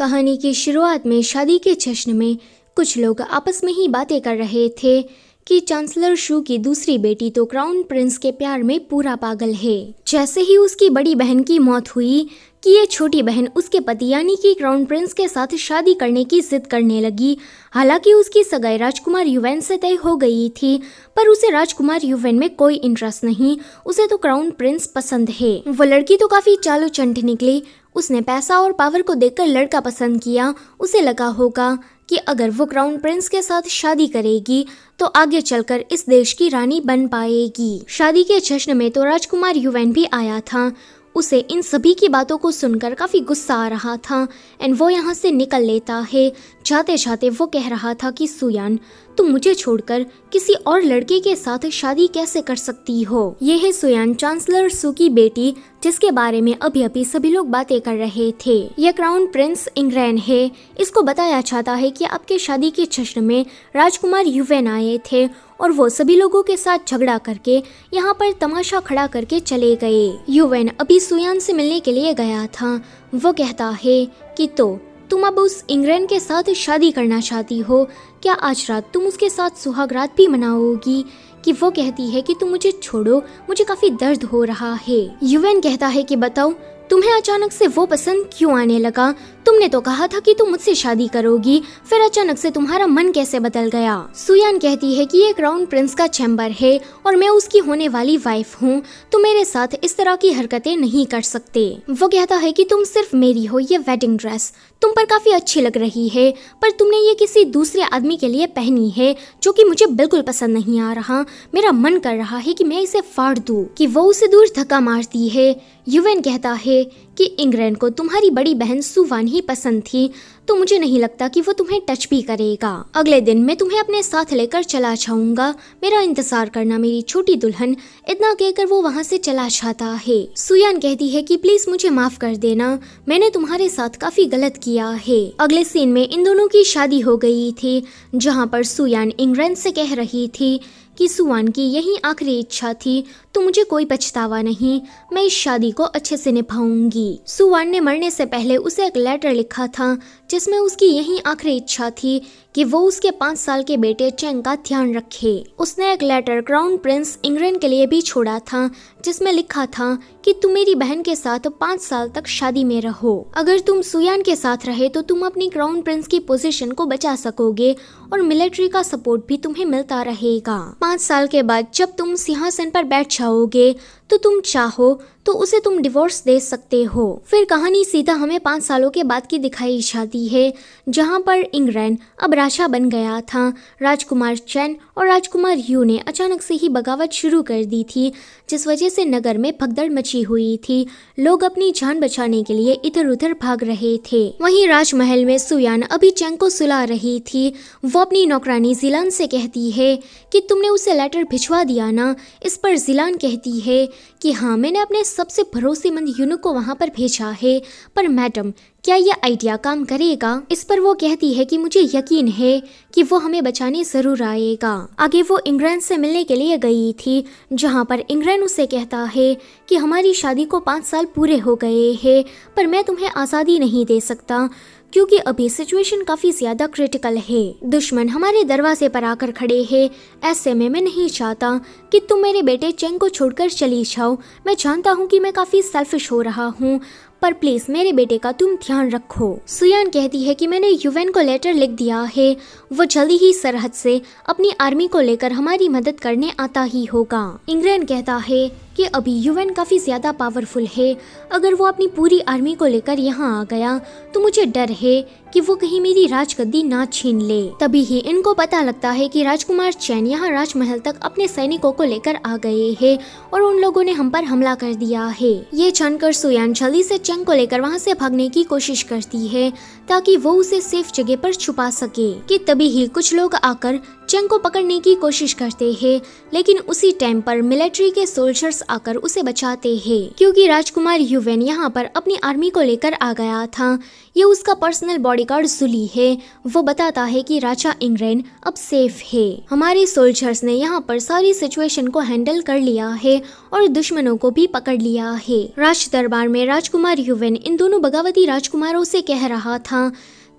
कहानी की शुरुआत में शादी के जश्न में कुछ लोग आपस में ही बातें कर रहे थे कि चांसलर शू की दूसरी बेटी तो क्राउन प्रिंस के प्यार में पूरा पागल है। जैसे ही उसकी बड़ी बहन की मौत हुई कि ये छोटी बहन उसके पति यानी कि क्राउन प्रिंस के साथ शादी करने की जिद करने लगी। हालांकि उसकी सगाई राजकुमार युवेन से तय हो गई थी, पर उसे राजकुमार युवेन में कोई इंटरेस्ट नहीं। उसे तो क्राउन प्रिंस पसंद है। वो लड़की तो काफी चालू चंट निकली। उसने पैसा और पावर को देखकर लड़का पसंद किया। उसे लगा होगा कि अगर वो क्राउन प्रिंस के साथ शादी करेगी तो आगे चलकर इस देश की रानी बन पाएगी। शादी के जश्न में तो राजकुमार युवेन भी आया था। उसे इन सभी की बातों को सुनकर काफी गुस्सा आ रहा था एंड वो यहाँ से निकल लेता है। जाते जाते वो कह रहा था कि सुयान, तुम मुझे छोड़कर किसी और लड़के के साथ शादी कैसे कर सकती हो। ये है सुयान, चांसलर शू की बेटी, जिसके बारे में अभी अभी सभी लोग बातें कर रहे थे। यह क्राउन प्रिंस इंग्रैन है। इसको बताया जाता है कि आपके शादी के जश्न में राजकुमार युवेन आए थे और वो सभी लोगों के साथ झगड़ा करके यहाँ पर तमाशा खड़ा करके चले गए। युवेन अभी सुयान से मिलने के लिए गया था। वो कहता है कि तो तुम अब उस इंग्रैन के साथ शादी करना चाहती हो, क्या आज रात तुम उसके साथ सुहाग रात भी मनाओगी। कि वो कहती है कि तुम मुझे छोड़ो, मुझे काफी दर्द हो रहा है। युवेन कहता है कि बताओ तुम्हें अचानक से वो पसंद क्यों आने लगा। तुमने तो कहा था कि तुम मुझसे शादी करोगी, फिर अचानक से तुम्हारा मन कैसे बदल गया। सुयान कहती है कि ये क्राउन प्रिंस का चैम्बर है और मैं उसकी होने वाली वाइफ हूँ, तो मेरे साथ इस तरह की हरकतें नहीं कर सकते। वो कहता है कि तुम सिर्फ मेरी हो। ये वेडिंग ड्रेस तुम पर काफी अच्छी लग रही है, पर तुमने ये किसी दूसरे आदमी के लिए पहनी है जो कि मुझे बिल्कुल पसंद नहीं आ रहा। मेरा मन कर रहा है कि मैं इसे फाड़ दूं। कि वो उसे दूर धक्का मारती है। युवेन कहता है कि इंग्रैन को तुम्हारी बड़ी बहन सुवान ही पसंद थी, तो मुझे नहीं लगता कि वो तुम्हें टच भी करेगा। अगले दिन मैं तुम्हें अपने साथ लेकर चला जाऊंगा, मेरा इंतजार करना मेरी छोटी दुल्हन। इतना कहकर वो वहाँ से चला जाता है। सुयान कहती है कि प्लीज मुझे माफ कर देना, मैंने तुम्हारे साथ काफी गलत किया है। अगले सीन में इन दोनों की शादी हो गई थी, जहाँ पर सुयान इंग्रैन से कह रही थी कि सुवान की यही आखिरी इच्छा थी, तो मुझे कोई पछतावा नहीं, मैं इस शादी को अच्छे से निभाऊंगी। सुवान ने मरने से पहले उसे एक लेटर लिखा था जिसमें उसकी यही आखिरी इच्छा थी कि वो उसके 5 साल के बेटे चेंग का ध्यान रखे। उसने एक लेटर क्राउन प्रिंस इंग्रैन के लिए भी छोड़ा था जिसमें लिखा था कि तुम मेरी बहन के साथ 5 साल तक शादी में रहो। अगर तुम सुयान के साथ रहे तो तुम अपनी क्राउन प्रिंस की पोजीशन को बचा सकोगे और मिलिट्री का सपोर्ट भी तुम्हें मिलता रहेगा। 5 साल के बाद जब तुम सिंहासन पर बैठ जाओगे तो तुम चाहो तो उसे तुम डिवोर्स दे सकते हो। फिर कहानी सीधा हमें 5 सालों के बाद की दिखाई जाती है, जहाँ पर इंग्रैन अब राजा बन गया था। राजकुमार चैन और राजकुमार यू ने अचानक से ही बगावत शुरू कर दी थी, जिस वजह से नगर में भगदड़ मची हुई थी। लोग अपनी जान बचाने के लिए इधर उधर भाग रहे थे। वहीं राजमहल में सुयान अभी चैंग को सुला रही थी। वो अपनी नौकरानी जिलान से कहती है कि तुमने उसे लेटर भिजवा दिया ना। इस पर जिलान कहती है कि हाँ, मैंने अपने सबसे भरोसेमंद यूनुक को वहाँ पर भेजा है, पर मैडम क्या ये आइडिया काम करेगा। इस पर वो कहती है कि मुझे यकीन है कि वो हमें बचाने जरूर आएगा। आगे वो इंग्रैन से मिलने के लिए गई थी, जहाँ पर इंग्रैन उसे कहता है कि हमारी शादी को 5 साल पूरे हो गए हैं, पर मैं तुम्हें आज़ादी नहीं दे सकता क्योंकि अभी सिचुएशन काफी ज्यादा क्रिटिकल है। दुश्मन हमारे दरवाजे पर आकर खड़े हैं। ऐसे में मैं नहीं चाहता कि तुम मेरे बेटे चेंग को छोड़कर चली जाओ। मैं जानता हूँ कि मैं काफी सेल्फिश हो रहा हूँ, पर प्लीज मेरे बेटे का तुम ध्यान रखो। सुयान कहती है कि मैंने युवेन को लेटर लिख दिया है, वो जल्दी ही सरहद से अपनी आर्मी को लेकर हमारी मदद करने आता ही होगा। इंग्रैन कहता है कि अभी युवेन काफी ज्यादा पावरफुल है, अगर वो अपनी पूरी आर्मी को लेकर यहाँ आ गया तो मुझे डर है कि वो कहीं मेरी राजगद्दी ना छीन ले। तभी ही इनको पता लगता है कि राजकुमार चैन यहाँ राजमहल तक अपने सैनिकों को लेकर आ गए हैं और उन लोगों ने हम पर हमला कर दिया है। ये जानकर सुयान जल्दी से चेंग को लेकर वहाँ से भागने की कोशिश करती है ताकि वो उसे सेफ जगह पर छुपा सके। कि तभी ही कुछ लोग आकर चेंग को पकड़ने की कोशिश करते हैं, लेकिन उसी टाइम पर मिलिट्री के सोल्जर्स आकर उसे बचाते हैं क्योंकि राजकुमार युवेन यहाँ पर अपनी आर्मी को लेकर आ गया था। ये उसका पर्सनल बॉडीगार्ड जुली है। वो बताता है कि राजा इंग्रैन अब सेफ है। हमारे सोल्जर्स ने यहाँ पर सारी सिचुएशन को हैंडल कर लिया है और दुश्मनों को भी पकड़ लिया है। राज दरबार में राजकुमार पर युवेन इन दोनों बगावती राजकुमारों से कह रहा था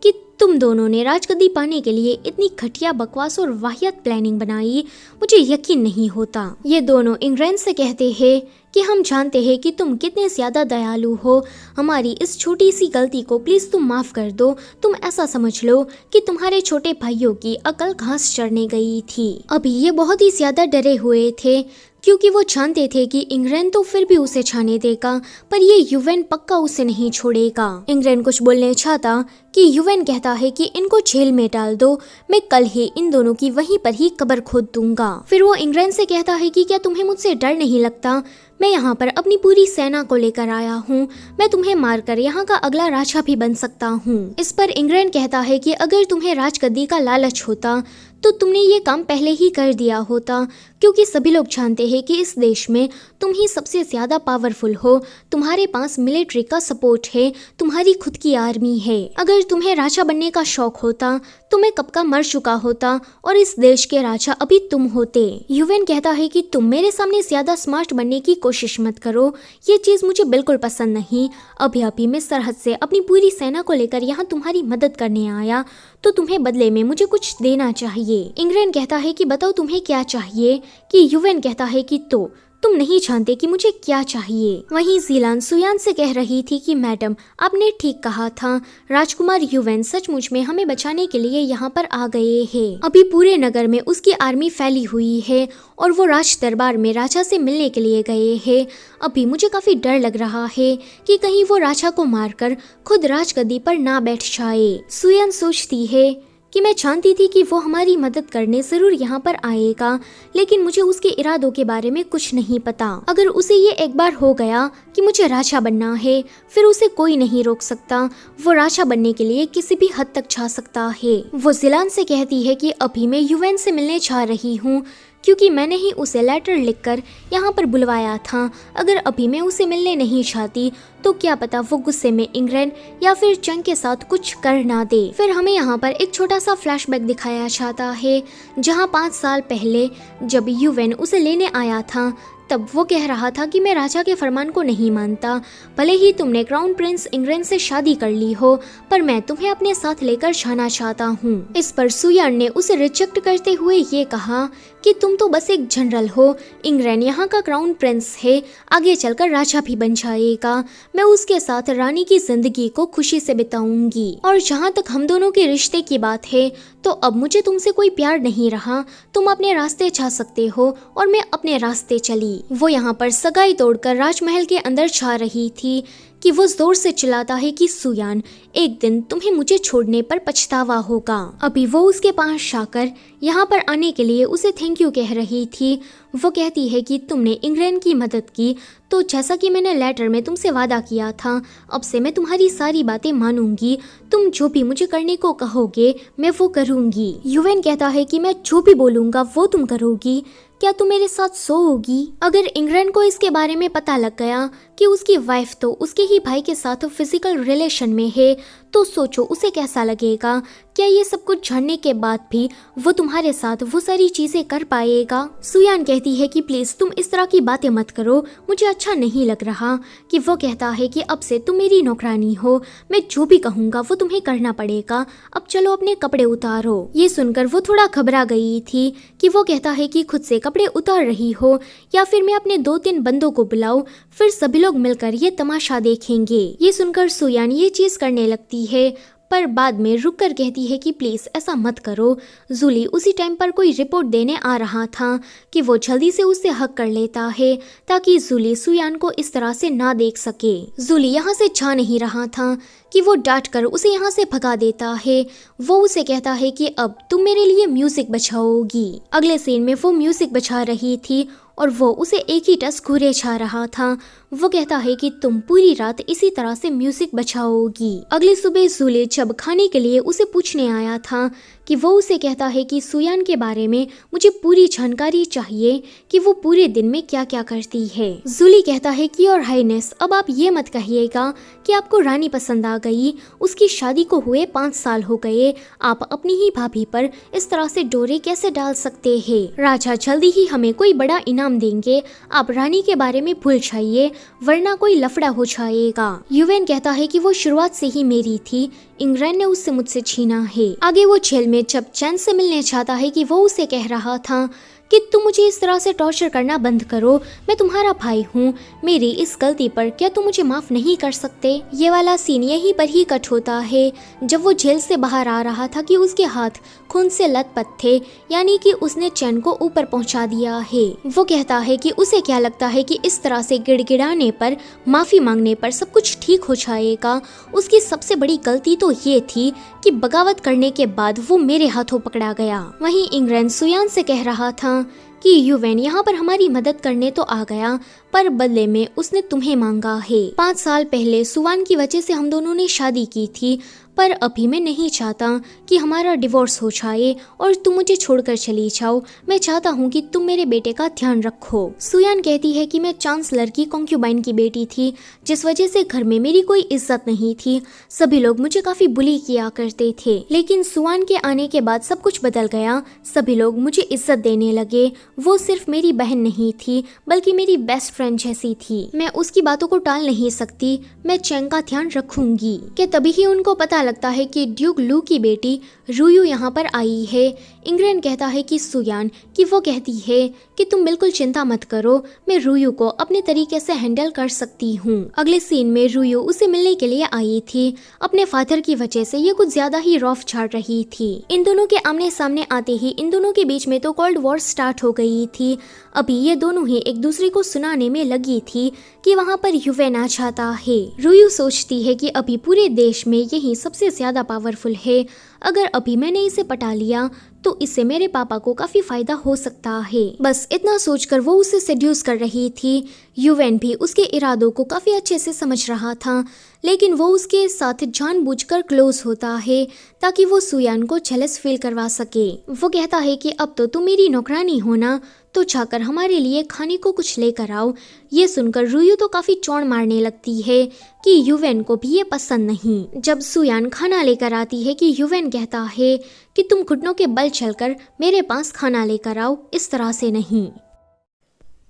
कि तुम दोनों ने राजगद्दी पाने के लिए इतनी घटिया बकवास और वाहियात प्लानिंग बनाई, मुझे यकीन नहीं होता। ये दोनों इंग्रैंड से कहते हैं कि हम जानते हैं कि तुम कितने ज्यादा दयालु हो, हमारी इस छोटी सी गलती को प्लीज तुम माफ कर दो। तुम ऐसा समझ लो कि तुम्हारे छोटे भाइयों की अकल घास चढ़ने गई थी। अभी ये बहुत ही ज्यादा डरे हुए थे क्योंकि वो जानते थे कि इंग्रैंड तो फिर भी उसे छाने देगा, पर ये युवेन पक्का उसे नहीं छोड़ेगा। इंग्रैंड कुछ बोलने चाहता कि युवेन कहता है कि इनको जेल में डाल दो, मैं कल ही इन दोनों की वहीं पर ही कब्र खोद दूंगा। फिर वो इंग्रैंड से कहता है कि क्या तुम्हें मुझसे डर नहीं लगता, मैं यहाँ पर अपनी पूरी सेना को लेकर आया हूँ, मैं तुम्हें मारकर यहाँ का अगला राजा भी बन सकता हूँ। इस पर इंग्रैंड कहता है कि अगर तुम्हें राजगद्दी का लालच होता तो तुमने ये काम पहले ही कर दिया होता, क्योंकि सभी लोग जानते हैं कि इस देश में तुम ही सबसे ज्यादा पावरफुल हो, तुम्हारे पास मिलिट्री का सपोर्ट है, तुम्हारी खुद की आर्मी है। अगर तुम्हें राजा बनने का शौक होता तो मैं कब का मर चुका होता और इस देश के राजा अभी तुम होते। युवेन कहता है कि तुम मेरे सामने ज्यादा स्मार्ट बनने की कोशिश मत करो, ये चीज मुझे बिल्कुल पसंद नहीं। अभी मैं सरहद से अपनी पूरी सेना को लेकर यहाँ तुम्हारी मदद करने आया, तो तुम्हें बदले में मुझे कुछ देना चाहिए। इंग्रैंड कहता है कि बताओ तुम्हें क्या चाहिए, कि युवेन कहता है कि तो तुम नहीं जानते कि मुझे क्या चाहिए। वहीं ज़ीलान सुयान से कह रही थी कि मैडम आपने ठीक कहा था, राजकुमार युवेन सचमुच में हमें बचाने के लिए यहाँ पर आ गए हैं। अभी पूरे नगर में उसकी आर्मी फैली हुई है और वो राज दरबार में राजा से मिलने के लिए गए हैं। अभी मुझे काफी डर लग रहा है कि कहीं वो राजा को मारकर खुद राजगद्दी पर ना बैठ जाए। सुयान सोचती है कि मैं जानती थी कि वो हमारी मदद करने जरूर यहाँ पर आएगा, लेकिन मुझे उसके इरादों के बारे में कुछ नहीं पता। अगर उसे ये एक बार हो गया कि मुझे राजा बनना है, फिर उसे कोई नहीं रोक सकता। वो राजा बनने के लिए किसी भी हद तक जा सकता है। वो ज़ीलान से कहती है कि अभी मैं युवेन से मिलने जा रही हूँ, क्योंकि मैंने ही उसे लेटर लिखकर यहाँ पर बुलवाया था। अगर अभी मैं उसे मिलने नहीं चाहती तो क्या पता वो गुस्से में इंग्रैंड या फिर चंग के साथ कुछ कर ना दे। फिर हमें यहाँ पर एक छोटा सा फ्लैशबैक दिखाया जाता है, जहाँ 5 साल पहले जब युवेन उसे लेने आया था तब वो कह रहा था कि मैं राजा के फरमान को नहीं मानता, भले ही तुमने क्राउन प्रिंस इंग्रैंड से शादी कर ली हो, पर मैं तुम्हें अपने साथ लेकर जाना चाहता हूँ। इस पर सुयान ने उसे रिजेक्ट करते हुए ये कहा कि तुम तो बस एक जनरल हो, इंग्रैंड यहाँ का क्राउन प्रिंस है, आगे चलकर राजा भी बन जाएगा, मैं उसके साथ रानी की जिंदगी को खुशी से बिताऊंगी। और जहाँ तक हम दोनों के रिश्ते की बात है तो अब मुझे तुमसे कोई प्यार नहीं रहा, तुम अपने रास्ते जा सकते हो और मैं अपने रास्ते चली। वो यहाँ पर सगाई तोड़कर राजमहल के अंदर जा रही थी कि वो जोर से चिल्लाता है कि सुयान एक दिन तुम्हें मुझे छोड़ने पर पछतावा होगा। अभी वो उसके पास जाकर यहाँ पर आने के लिए उसे थैंक यू कह रही थी। वो कहती है कि तुमने इंग्लैंड की मदद की, तो जैसा कि मैंने लेटर में तुमसे वादा किया था, अब से मैं तुम्हारी सारी बातें मानूंगी, तुम जो भी मुझे करने को कहोगे मैं वो करूंगी। युवेन कहता है कि मैं जो भी बोलूंगा वो तुम करोगी, क्या तुम मेरे साथ सोओगी? अगर इंग्लैंड को इसके बारे में पता लग गया कि उसकी वाइफ तो उसके ही भाई के साथ फिजिकल रिलेशन में है, तो सोचो उसे कैसा लगेगा। क्या ये सब कुछ जानने के बाद भी वो तुम्हारे साथ वो सारी चीजें कर पाएगा? सुयान कहती है कि प्लीज तुम इस तरह की बातें मत करो, मुझे अच्छा नहीं लग रहा। कि वो कहता है कि अब से तुम मेरी नौकरानी हो, मैं जो भी कहूँगा वो तुम्हें करना पड़ेगा, अब चलो अपने कपड़े उतारो। ये सुनकर वो थोड़ा घबरा गई थी कि वो कहता है कि खुद से कपड़े उतार रही हो या फिर मैं अपने 2-3 बंदों को बुलाऊं, फिर सभी लोग मिलकर ये तमाशा देखेंगे। ये सुनकर सुयान ये चीज करने लगती है, पर बाद में रुक कर कहती है कि प्लीज ऐसा मत करो। जूली उसी टाइम पर कोई रिपोर्ट देने आ रहा था कि वो जल्दी से उससे हक कर लेता है ताकि जूली सुयान को इस तरह से ना देख सके। जूली यहाँ से जा नहीं रहा था कि वो डांट कर उसे यहाँ से भगा देता है। वो उसे कहता है कि अब तुम मेरे लिए म्यूजिक बजाओगी। अगले सीन में वो म्यूजिक बजा रही थी और वो उसे एक ही टस घूरे जा रहा था। वो कहता है कि तुम पूरी रात इसी तरह से म्यूजिक बजाओगी। अगली सुबह जूली जब खाने के लिए उसे पूछने आया था कि वो उसे कहता है कि सुयान के बारे में मुझे पूरी जानकारी चाहिए कि वो पूरे दिन में क्या क्या करती है। जूली कहता है कि योर हाइनेस, अब आप ये मत कहिएगा कि आपको रानी पसंद आ गई, उसकी शादी को हुए 5 साल हो गए, आप अपनी ही भाभी पर इस तरह से डोरे कैसे डाल सकते हैं? राजा जल्दी ही हमें कोई बड़ा इनाम इनाम देंगे। आप रानी के बारे में भूल जाइए वरना कोई लफड़ा हो जाएगा। युवेन कहता है कि वो शुरुआत से ही मेरी थी, इंग्रैन ने उससे मुझसे छीना है। आगे वो जेल में जब चैन से मिलने चाहता है कि वो उसे कह रहा था कि तुम मुझे इस तरह से टॉर्चर करना बंद करो, मैं तुम्हारा भाई हूँ, मेरी इस गलती पर क्या तुम मुझे माफ नहीं कर सकते। ये वाला सीन यहीं पर ही कट होता है जब वो जेल से बाहर आ रहा था कि उसके हाथ खून से लथपथ थे, यानी कि उसने चैन को ऊपर पहुंचा दिया है। वो कहता है कि उसे क्या लगता है कि इस तरह से गिड़गिड़ाने पर, माफी मांगने पर सब कुछ ठीक हो जाएगा। उसकी सबसे बड़ी गलती तो ये थी कि बगावत करने के बाद वो मेरे हाथों पकड़ा गया। वहीं इंग्रैन सुयान से कह रहा था कि युवेन यहाँ पर हमारी मदद करने तो आ गया पर बदले में उसने तुम्हें मांगा है। 5 साल पहले सुवान की वजह से हम दोनों ने शादी की थी, पर अभी मैं नहीं चाहता कि हमारा डिवोर्स हो जाए और तुम मुझे छोड़कर चली जाओ। मैं चाहता हूँ कि तुम मेरे बेटे का ध्यान रखो। सुयान कहती है कि मैं चांसलर की कॉन्क्यूबाइन की बेटी थी, जिस वजह से घर में मेरी कोई इज्जत नहीं थी। सभी लोग मुझे काफी बुली किया करते थे, लेकिन सुवान के आने के बाद सब कुछ बदल गया। सभी लोग मुझे इज्जत देने लगे। वो सिर्फ मेरी बहन नहीं थी बल्कि मेरी बेस्ट फ्रेंड जैसी थी। मैं उसकी बातों को टाल नहीं सकती। मैं चैंग का ध्यान रखूंगी। कि तभी ही उनको पता लगता है कि ड्यूक लू की बेटी रुयू यहाँ पर आई है। इंग्रैन कहता है कि सुयान कि वो कहती है कि तुम बिल्कुल चिंता मत करो, मैं रुयू को अपने तरीके से हैंडल कर सकती हूँ। अगले सीन में रुयू उसे मिलने के लिए आई थी। अपने फादर की वजह से ये कुछ ज्यादा ही रौफ झाड़ रही थी। इन दोनों के आमने सामने आते ही इन दोनों के बीच में तो कोल्ड वॉर स्टार्ट हो गई थी। अभी ये दोनों ही एक दूसरे को सुनाने में लगी थी कि वहाँ पर युवेन आ जाता है। रुयू सोचती है कि अभी पूरे देश में यही सबसे ज्यादा पावरफुल है। अगर अभी मैंने इसे पटा लिया तो इससे मेरे पापा को काफी फायदा हो सकता है। बस इतना सोचकर वो उसे सेड्यूस कर रही थी। युवेन भी उसके इरादों को काफी अच्छे से समझ रहा था, लेकिन वो उसके साथ जानबूझकर क्लोज होता है ताकि वो सुयान को जेलस फील करवा सके। वो कहता है कि अब तो तुम मेरी नौकरानी हो ना, तो जाकर हमारे लिए खाने को कुछ लेकर आओ। ये सुनकर रुयू तो काफी चौड़ मारने लगती है कि युवेन को भी ये पसंद नहीं। जब सुयान खाना लेकर आती है कि युवेन कहता है कि तुम घुटनों के बल चलकर मेरे पास खाना लेकर आओ, इस तरह से नहीं।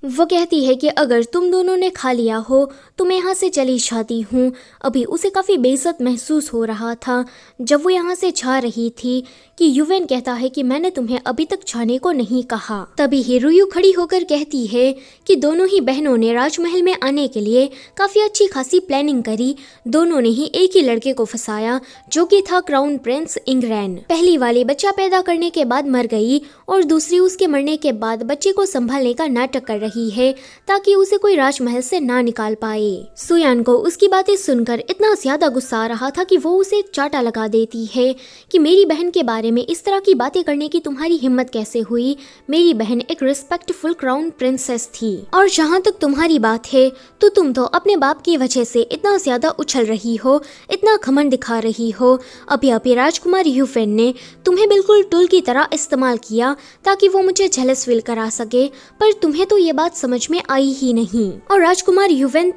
वो कहती है कि अगर तुम दोनों ने खा लिया हो तो मैं यहाँ से चली जाती हूँ। अभी उसे काफ़ी बेइज्जत महसूस हो रहा था जब वो यहाँ से जा रही थी कि युवेन कहता है कि मैंने तुम्हें अभी तक जाने को नहीं कहा। तभी ही रुयू खड़ी होकर कहती है कि दोनों ही बहनों ने राजमहल में आने के लिए काफ़ी अच्छी खासी प्लानिंग करी। दोनों ने ही एक ही लड़के को फंसाया जो कि था क्राउन प्रिंस इंग्रैन। पहली वाली बच्चा पैदा करने के बाद मर गई और दूसरी उसके मरने के बाद बच्चे को संभालने का नाटक कर रही है ताकि उसे कोई राजमहल से ना निकाल पाए। सुयान को उसकी बातें सुनकर इतना ज्यादा गुस्सा आ रहा था कि वो उसे चाटा लगा देती है कि मेरी बहन के बारे में इस तरह की बातें करने की तुम्हारी हिम्मत कैसे हुई। मेरी बहन एक रिस्पेक्टफुल क्राउन प्रिंसेस थी और जहाँ तक तुम्हारी बात है तो तुम तो अपने बाप की वजह से इतना ज्यादा उछल रही हो, इतना घमंड दिखा रही हो। अभी राजकुमार युवेन ने तुम्हें बिल्कुल टूल की तरह इस्तेमाल किया ताकि वो मुझे जेलस फील करा सके, पर तुम्हें तो ये बात समझ में आई ही नहीं। और राजकुमार युवेन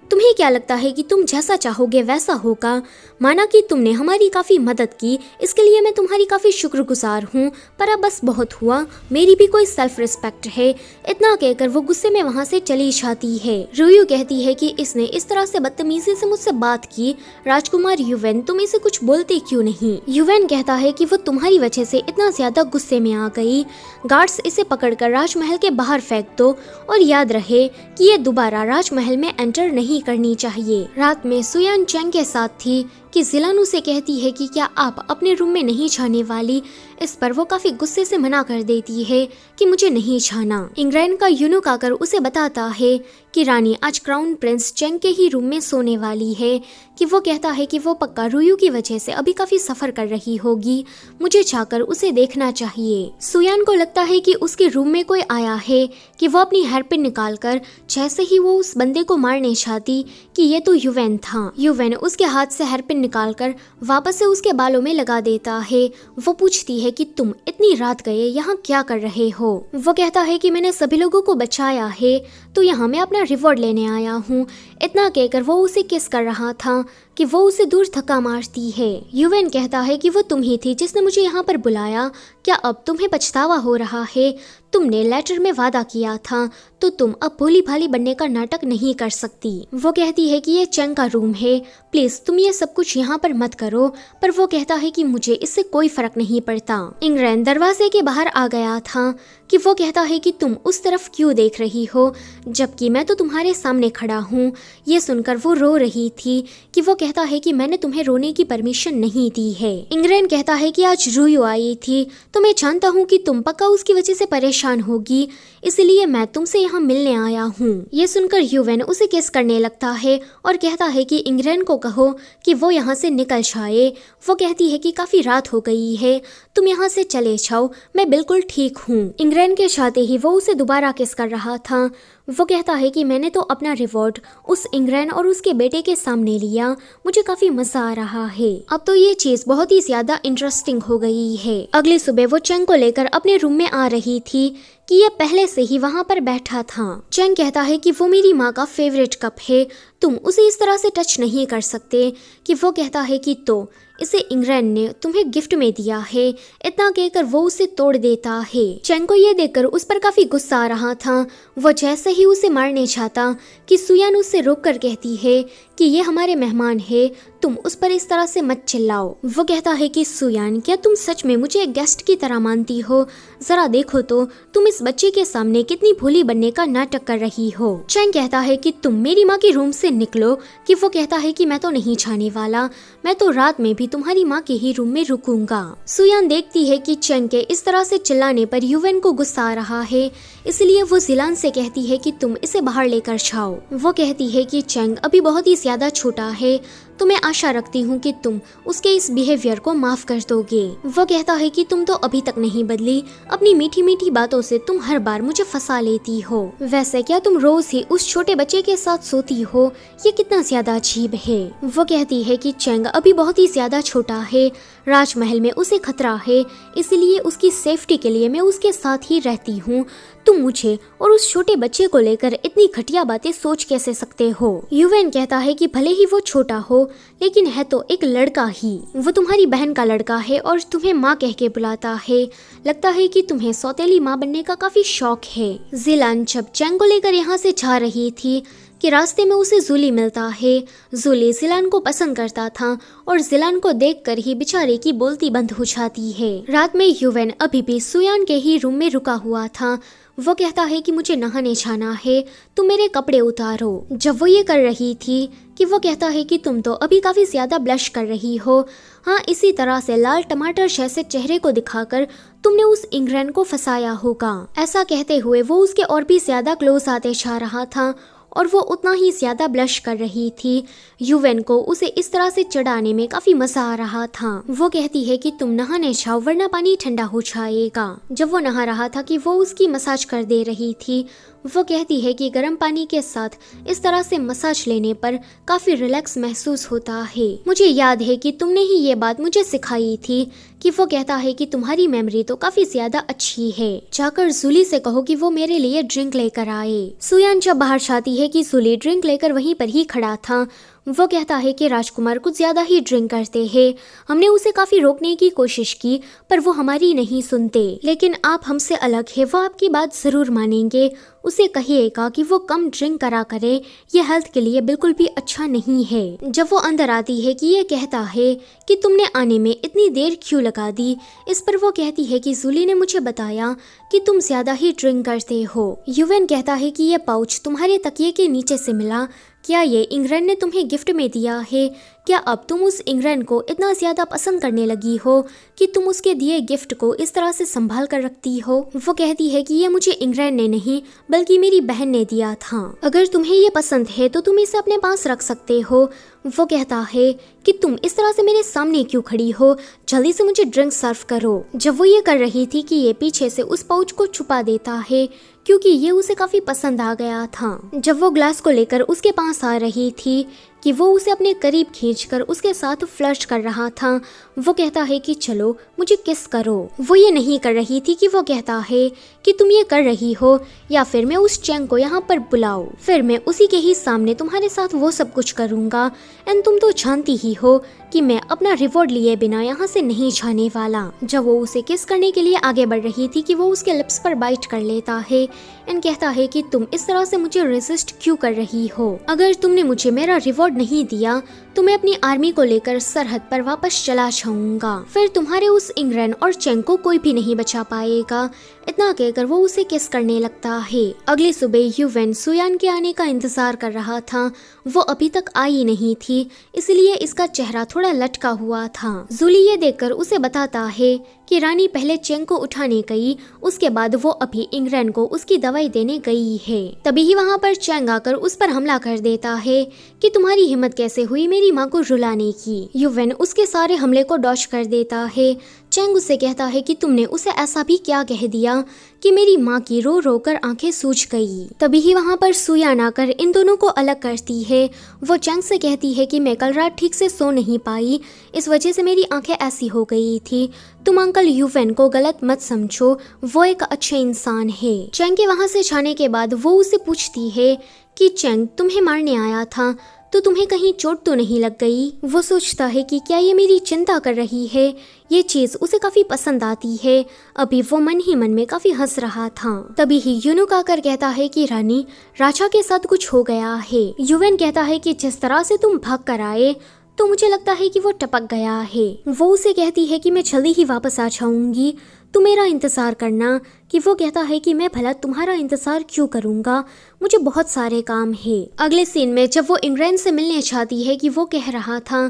तुम्हें क्या लगता है कि तुम जैसा चाहोगे वैसा होगा। माना कि तुमने हमारी काफ़ी मदद की, इसके लिए मैं तुम्हारी काफ़ी शुक्रगुजार हूँ, पर अब बस बहुत हुआ, मेरी भी कोई सेल्फ रिस्पेक्ट है। इतना कहकर वो गुस्से में वहाँ से चली जाती है। रुयू कहती है कि इसने इस तरह से बदतमीजी से मुझसे बात की, राजकुमार युवेन तुम इसे कुछ बोलते क्यों नहीं। युवेन कहता है कि वो तुम्हारी वजह से इतना ज्यादा गुस्से में आ गई। गार्ड्स इसे पकड़कर राजमहल के बाहर फेंक दो और याद रहे कि ये दोबारा राजमहल में एंटर नहीं करनी चाहिए। रात में सुयान चैंग के साथ थी कि जिलान उसे कहती है कि क्या आप अपने रूम में नहीं जाने वाली। इस पर वो काफी गुस्से से मना कर देती है कि मुझे नहीं जाना। इंग्रैन का यूनुक आकर उसे बताता है कि रानी आज क्राउन प्रिंस चैंग के ही रूम में सोने वाली है, कि वो कहता है कि वो पक्का रुयू की वजह से अभी काफी सफर कर रही होगी, मुझे जाकर उसे देखना चाहिए। सुयान को लगता है कि उसके रूम में कोई आया है कि वो अपनी हेयरपिन निकालकर जैसे ही वो उस बंदे को मारने चाहती कि ये तो युवेन था। युवेन उसके हाथ से हेयरपिन निकालकर वापस से उसके बालों में लगा देता है। वो पूछती है कि तुम इतनी रात गए यहाँ क्या कर रहे हो। वो कहता है कि मैंने सभी लोगों को बचाया है तो यहाँ मैं अपना रिवॉर्ड लेने आया हूँ। इतना कहकर वो उसे किस कर रहा था कि वो उसे दूर धक्का मारती है। युवेन कहता है कि वो तुम ही थी जिसने मुझे यहाँ पर बुलाया, क्या अब तुम्हें पछतावा हो रहा है? तुमने लेटर में वादा किया था तो तुम अब भोली भाली बनने का नाटक नहीं कर सकती। वो कहती है कि ये चेंग का रूम है, प्लीज तुम ये सब कुछ यहाँ पर मत करो, पर वो कहता है कि मुझे इससे कोई फर्क नहीं पड़ता। इंग्रेन दरवाजे के बाहर आ गया था कि वो कहता है कि तुम उस तरफ क्यों देख रही हो जबकि मैं तो तुम्हारे सामने खड़ा हूँ। ये सुनकर वो रो रही थी कि वो कहता है कि मैंने तुम्हें रोने की परमिशन नहीं दी है। इंग्रेन कहता है कि आज रूयू आई थी तो मैं जानता हूँ कि तुम पक्का उसकी वजह से परेशान होगी, इसलिए मैं तुमसे यहाँ मिलने आया हूँ। ये सुनकर युवेन उसे किस करने लगता है और कहता है कि इंग्रेन को कहो कि वो यहाँ से निकल जाए। वो कहती है कि काफी रात हो गई है, तुम यहाँ से चले जाओ, मैं बिल्कुल ठीक हूँ। इंग्रेन के चाहते ही वो उसे दोबारा किस कर रहा था। वो कहता है कि मैंने तो अपना रिवॉर्ड उस इंग्रेन और उसके बेटे के सामने लिया, मुझे काफी मजा आ रहा है। अब तो ये चीज बहुत ही ज्यादा इंटरेस्टिंग हो गई है। अगली सुबह वो चेंग को लेकर अपने रूम में आ रही थी कि ये पहले से ही वहाँ पर बैठा था। चेंग कहता है कि वो मेरी माँ का फेवरेट कप है, तुम उसे इस तरह से टच नहीं कर सकते। कि वो कहता है कि तो इसे इंग्रेन ने तुम्हें गिफ्ट में दिया है। इतना कहकर वो उसे तोड़ देता है। चेंग को ये देखकर उस पर काफी गुस्सा आ रहा था। वो जैसे ही उसे मारने चाहता कि सुयान उससे रोककर कहती है कि ये हमारे मेहमान है, तुम उस पर इस तरह से मत चिल्लाओ। वो कहता है कि सुयान, क्या तुम सच में मुझे एक गेस्ट की तरह मानती हो? जरा देखो तो तुम इस बच्चे के सामने कितनी भोली बनने का नाटक कर रही हो। चेंग कहता है कि तुम मेरी माँ के रूम से निकलो। कि वो कहता है कि मैं तो नहीं जाने वाला, मैं तो रात में भी तुम्हारी माँ के ही रूम में रुकूंगा। सुयान देखती है कि चेंग के इस तरह से चिल्लाने पर युवेन को गुस्सा आ रहा है, इसलिए वो जिलान से कहती है कि तुम इसे बाहर लेकर जाओ। वो कहती है कि चेंग अभी बहुत ही ज्यादा छोटा है, तो मैं आशा रखती हूँ कि तुम उसके इस बिहेवियर को माफ कर दोगे। वो कहता है कि तुम तो अभी तक नहीं बदली, अपनी मीठी मीठी बातों से तुम हर बार मुझे फंसा लेती हो। वैसे क्या तुम रोज ही उस छोटे बच्चे के साथ सोती हो? ये कितना ज्यादा अजीब है। वो कहती है कि चेंग अभी बहुत ही ज्यादा छोटा है, राजमहल में उसे खतरा है, इसलिए उसकी सेफ्टी के लिए मैं उसके साथ ही रहती हूँ। तुम मुझे और उस छोटे बच्चे को लेकर इतनी घटिया बातें सोच कैसे सकते हो? युवेन कहता है कि भले ही वो छोटा हो लेकिन है तो एक लड़का ही, वो तुम्हारी बहन का लड़का है और तुम्हें माँ कह के बुलाता है। लगता है कि तुम्हें सौतेली माँ बनने का काफी शौक है। जिलान जब चेंग को लेकर यहाँ से जा रही थी कि रास्ते में उसे जूली मिलता है। जूली जिलान को पसंद करता था और जिलान को देखकर ही बेचारे की बोलती बंद हो जाती है। रात में युवेन अभी भी सुयान के ही रूम में रुका हुआ था। वो कहता है कि मुझे नहाने जाना है, तुम मेरे कपड़े उतारो। जब वो ये कर रही थी कि वो कहता है कि तुम तो अभी काफी ज्यादा ब्लश कर रही हो। हाँ, इसी तरह से लाल टमाटर जैसे चेहरे को दिखाकर तुमने उस इंग्रेन को फंसाया होगा। ऐसा कहते हुए वो उसके और भी ज्यादा क्लोज आते जा रहा था और वो उतना ही ज्यादा ब्लश कर रही थी। युवेन को उसे इस तरह से चढ़ाने में काफी मजा आ रहा था। वो कहती है कि तुम नहाने जाओ वरना पानी ठंडा हो जाएगा। जब वो नहा रहा था कि वो उसकी मसाज कर दे रही थी, वो कहती है कि गर्म पानी के साथ इस तरह से मसाज लेने पर काफी रिलैक्स महसूस होता है। मुझे याद है कि तुमने ही ये बात मुझे सिखाई थी। कि वो कहता है कि तुम्हारी मेमोरी तो काफी ज्यादा अच्छी है, जाकर जूली से कहो कि वो मेरे लिए ड्रिंक लेकर आए। सुयान जब बाहर जाती है कि जूली ड्रिंक लेकर वहीं पर ही खड़ा था। वो कहता है कि राजकुमार कुछ ज्यादा ही ड्रिंक करते हैं, हमने उसे काफी रोकने की कोशिश की पर वो हमारी नहीं सुनते, लेकिन आप हमसे अलग है, वो आपकी बात जरूर मानेंगे। उसे कहिएगा कि वो कम ड्रिंक करा करे, ये हेल्थ के लिए बिल्कुल भी अच्छा नहीं है। जब वो अंदर आती है कि ये कहता है कि तुमने आने में इतनी देर क्यों लगा दी, इस पर वो कहती है कि जूली ने मुझे बताया कि तुम ज्यादा ही ड्रिंक करते हो। युवेन कहता है कि ये पाउच तुम्हारे तकिए के नीचे से मिला, क्या ये इंग्रेन ने तुम्हें गिफ्ट में दिया है? क्या अब तुम उस इंग्रेन को इतना ज्यादा पसंद करने लगी हो कि तुम उसके दिए गिफ्ट को इस तरह से संभाल कर रखती हो? वो कहती है कि ये मुझे इंग्रेन ने नहीं बल्कि मेरी बहन ने दिया था, अगर तुम्हें ये पसंद है तो तुम इसे अपने पास रख सकते हो। वो कहता है कि तुम इस तरह से मेरे सामने क्यों खड़ी हो, जल्दी से मुझे ड्रिंक सर्व करो। जब वो ये कर रही थी कि ये पीछे से उस पाउच को छुपा देता है क्योंकि ये उसे काफी पसंद आ गया था। जब वो ग्लास को लेकर उसके पास आ रही थी कि वो उसे अपने करीब खींचकर उसके साथ फ्लर्ट कर रहा था। वो कहता है कि चलो मुझे किस करो। वो ये नहीं कर रही थी कि वो कहता है कि तुम ये कर रही हो या फिर मैं उस चैंग को यहाँ पर बुलाऊं, फिर मैं उसी के ही सामने तुम्हारे साथ वो सब कुछ करूँगा। एंड तुम तो जानती ही हो कि मैं अपना रिवॉर्ड लिए बिना यहाँ से नहीं जाने वाला। जब वो उसे किस करने के लिए आगे बढ़ रही थी कि वो उसके लिप्स पर बाइट कर लेता है एंड कहता है कि तुम इस तरह से मुझे रेसिस्ट क्यों कर रही हो। अगर तुमने मुझे मेरा रिवॉर्ड नहीं दिया तो मैं अपनी आर्मी को लेकर सरहद पर वापस चला जाऊंगा, फिर तुम्हारे उस इंग्रेन और चेंग को कोई भी नहीं बचा पाएगा। इतना कहकर वो उसे किस करने लगता है। अगली सुबह युवेन सुयान के आने का इंतजार कर रहा था। वो अभी तक आई नहीं थी, इसलिए इसका चेहरा थोड़ा लटका हुआ था। जूली ये देखकर उसे बताता है कि रानी पहले चेंग को उठाने गई, उसके बाद वो अभी इंग्रेन को उसकी दवाई देने गई है। तभी ही वहाँ पर चेंग आकर उस पर हमला कर देता है कि तुम्हारी हिम्मत कैसे हुई मेरी माँ को रुलाने की। युवेन उसके सारे हमले को डॉज कर देता है। चेंग उससे कहता है कि तुमने उसे ऐसा भी क्या कह दिया कि मेरी माँ की रो रो कर आंखें सूज गई। तभी ही वहाँ पर सुयान आकर इन दोनों को अलग करती है। वो चेंग से कहती है कि मैं कल रात ठीक से सो नहीं पाई, इस वजह से मेरी आंखें ऐसी हो गई थी। तुम अंकल युवेन को गलत मत समझो, वो एक अच्छे इंसान है। चेंग के वहाँ से जाने के बाद वो उसे पूछती है कि चेंग तुम्हें मारने आया था तो तुम्हें कहीं चोट तो नहीं लग गई। वो सोचता है कि क्या ये मेरी चिंता कर रही है। ये चीज उसे काफी पसंद आती है। अभी वो मन ही मन में काफी हंस रहा था। तभी ही यूनुक आकर कहता है कि रानी राजा के साथ कुछ हो गया है। युवेन कहता है कि जिस तरह से तुम भाग कर आए तो मुझे लगता है कि वो टपक गया है। वो उसे कहती है कि मैं जल्दी ही वापस आ जाऊंगी, तुम मेरा इंतजार करना। कि वो कहता है कि मैं भला तुम्हारा इंतजार क्यों करूंगा, मुझे बहुत सारे काम है। अगले सीन में जब वो इंग्रेन से मिलने चाहती है कि वो कह रहा था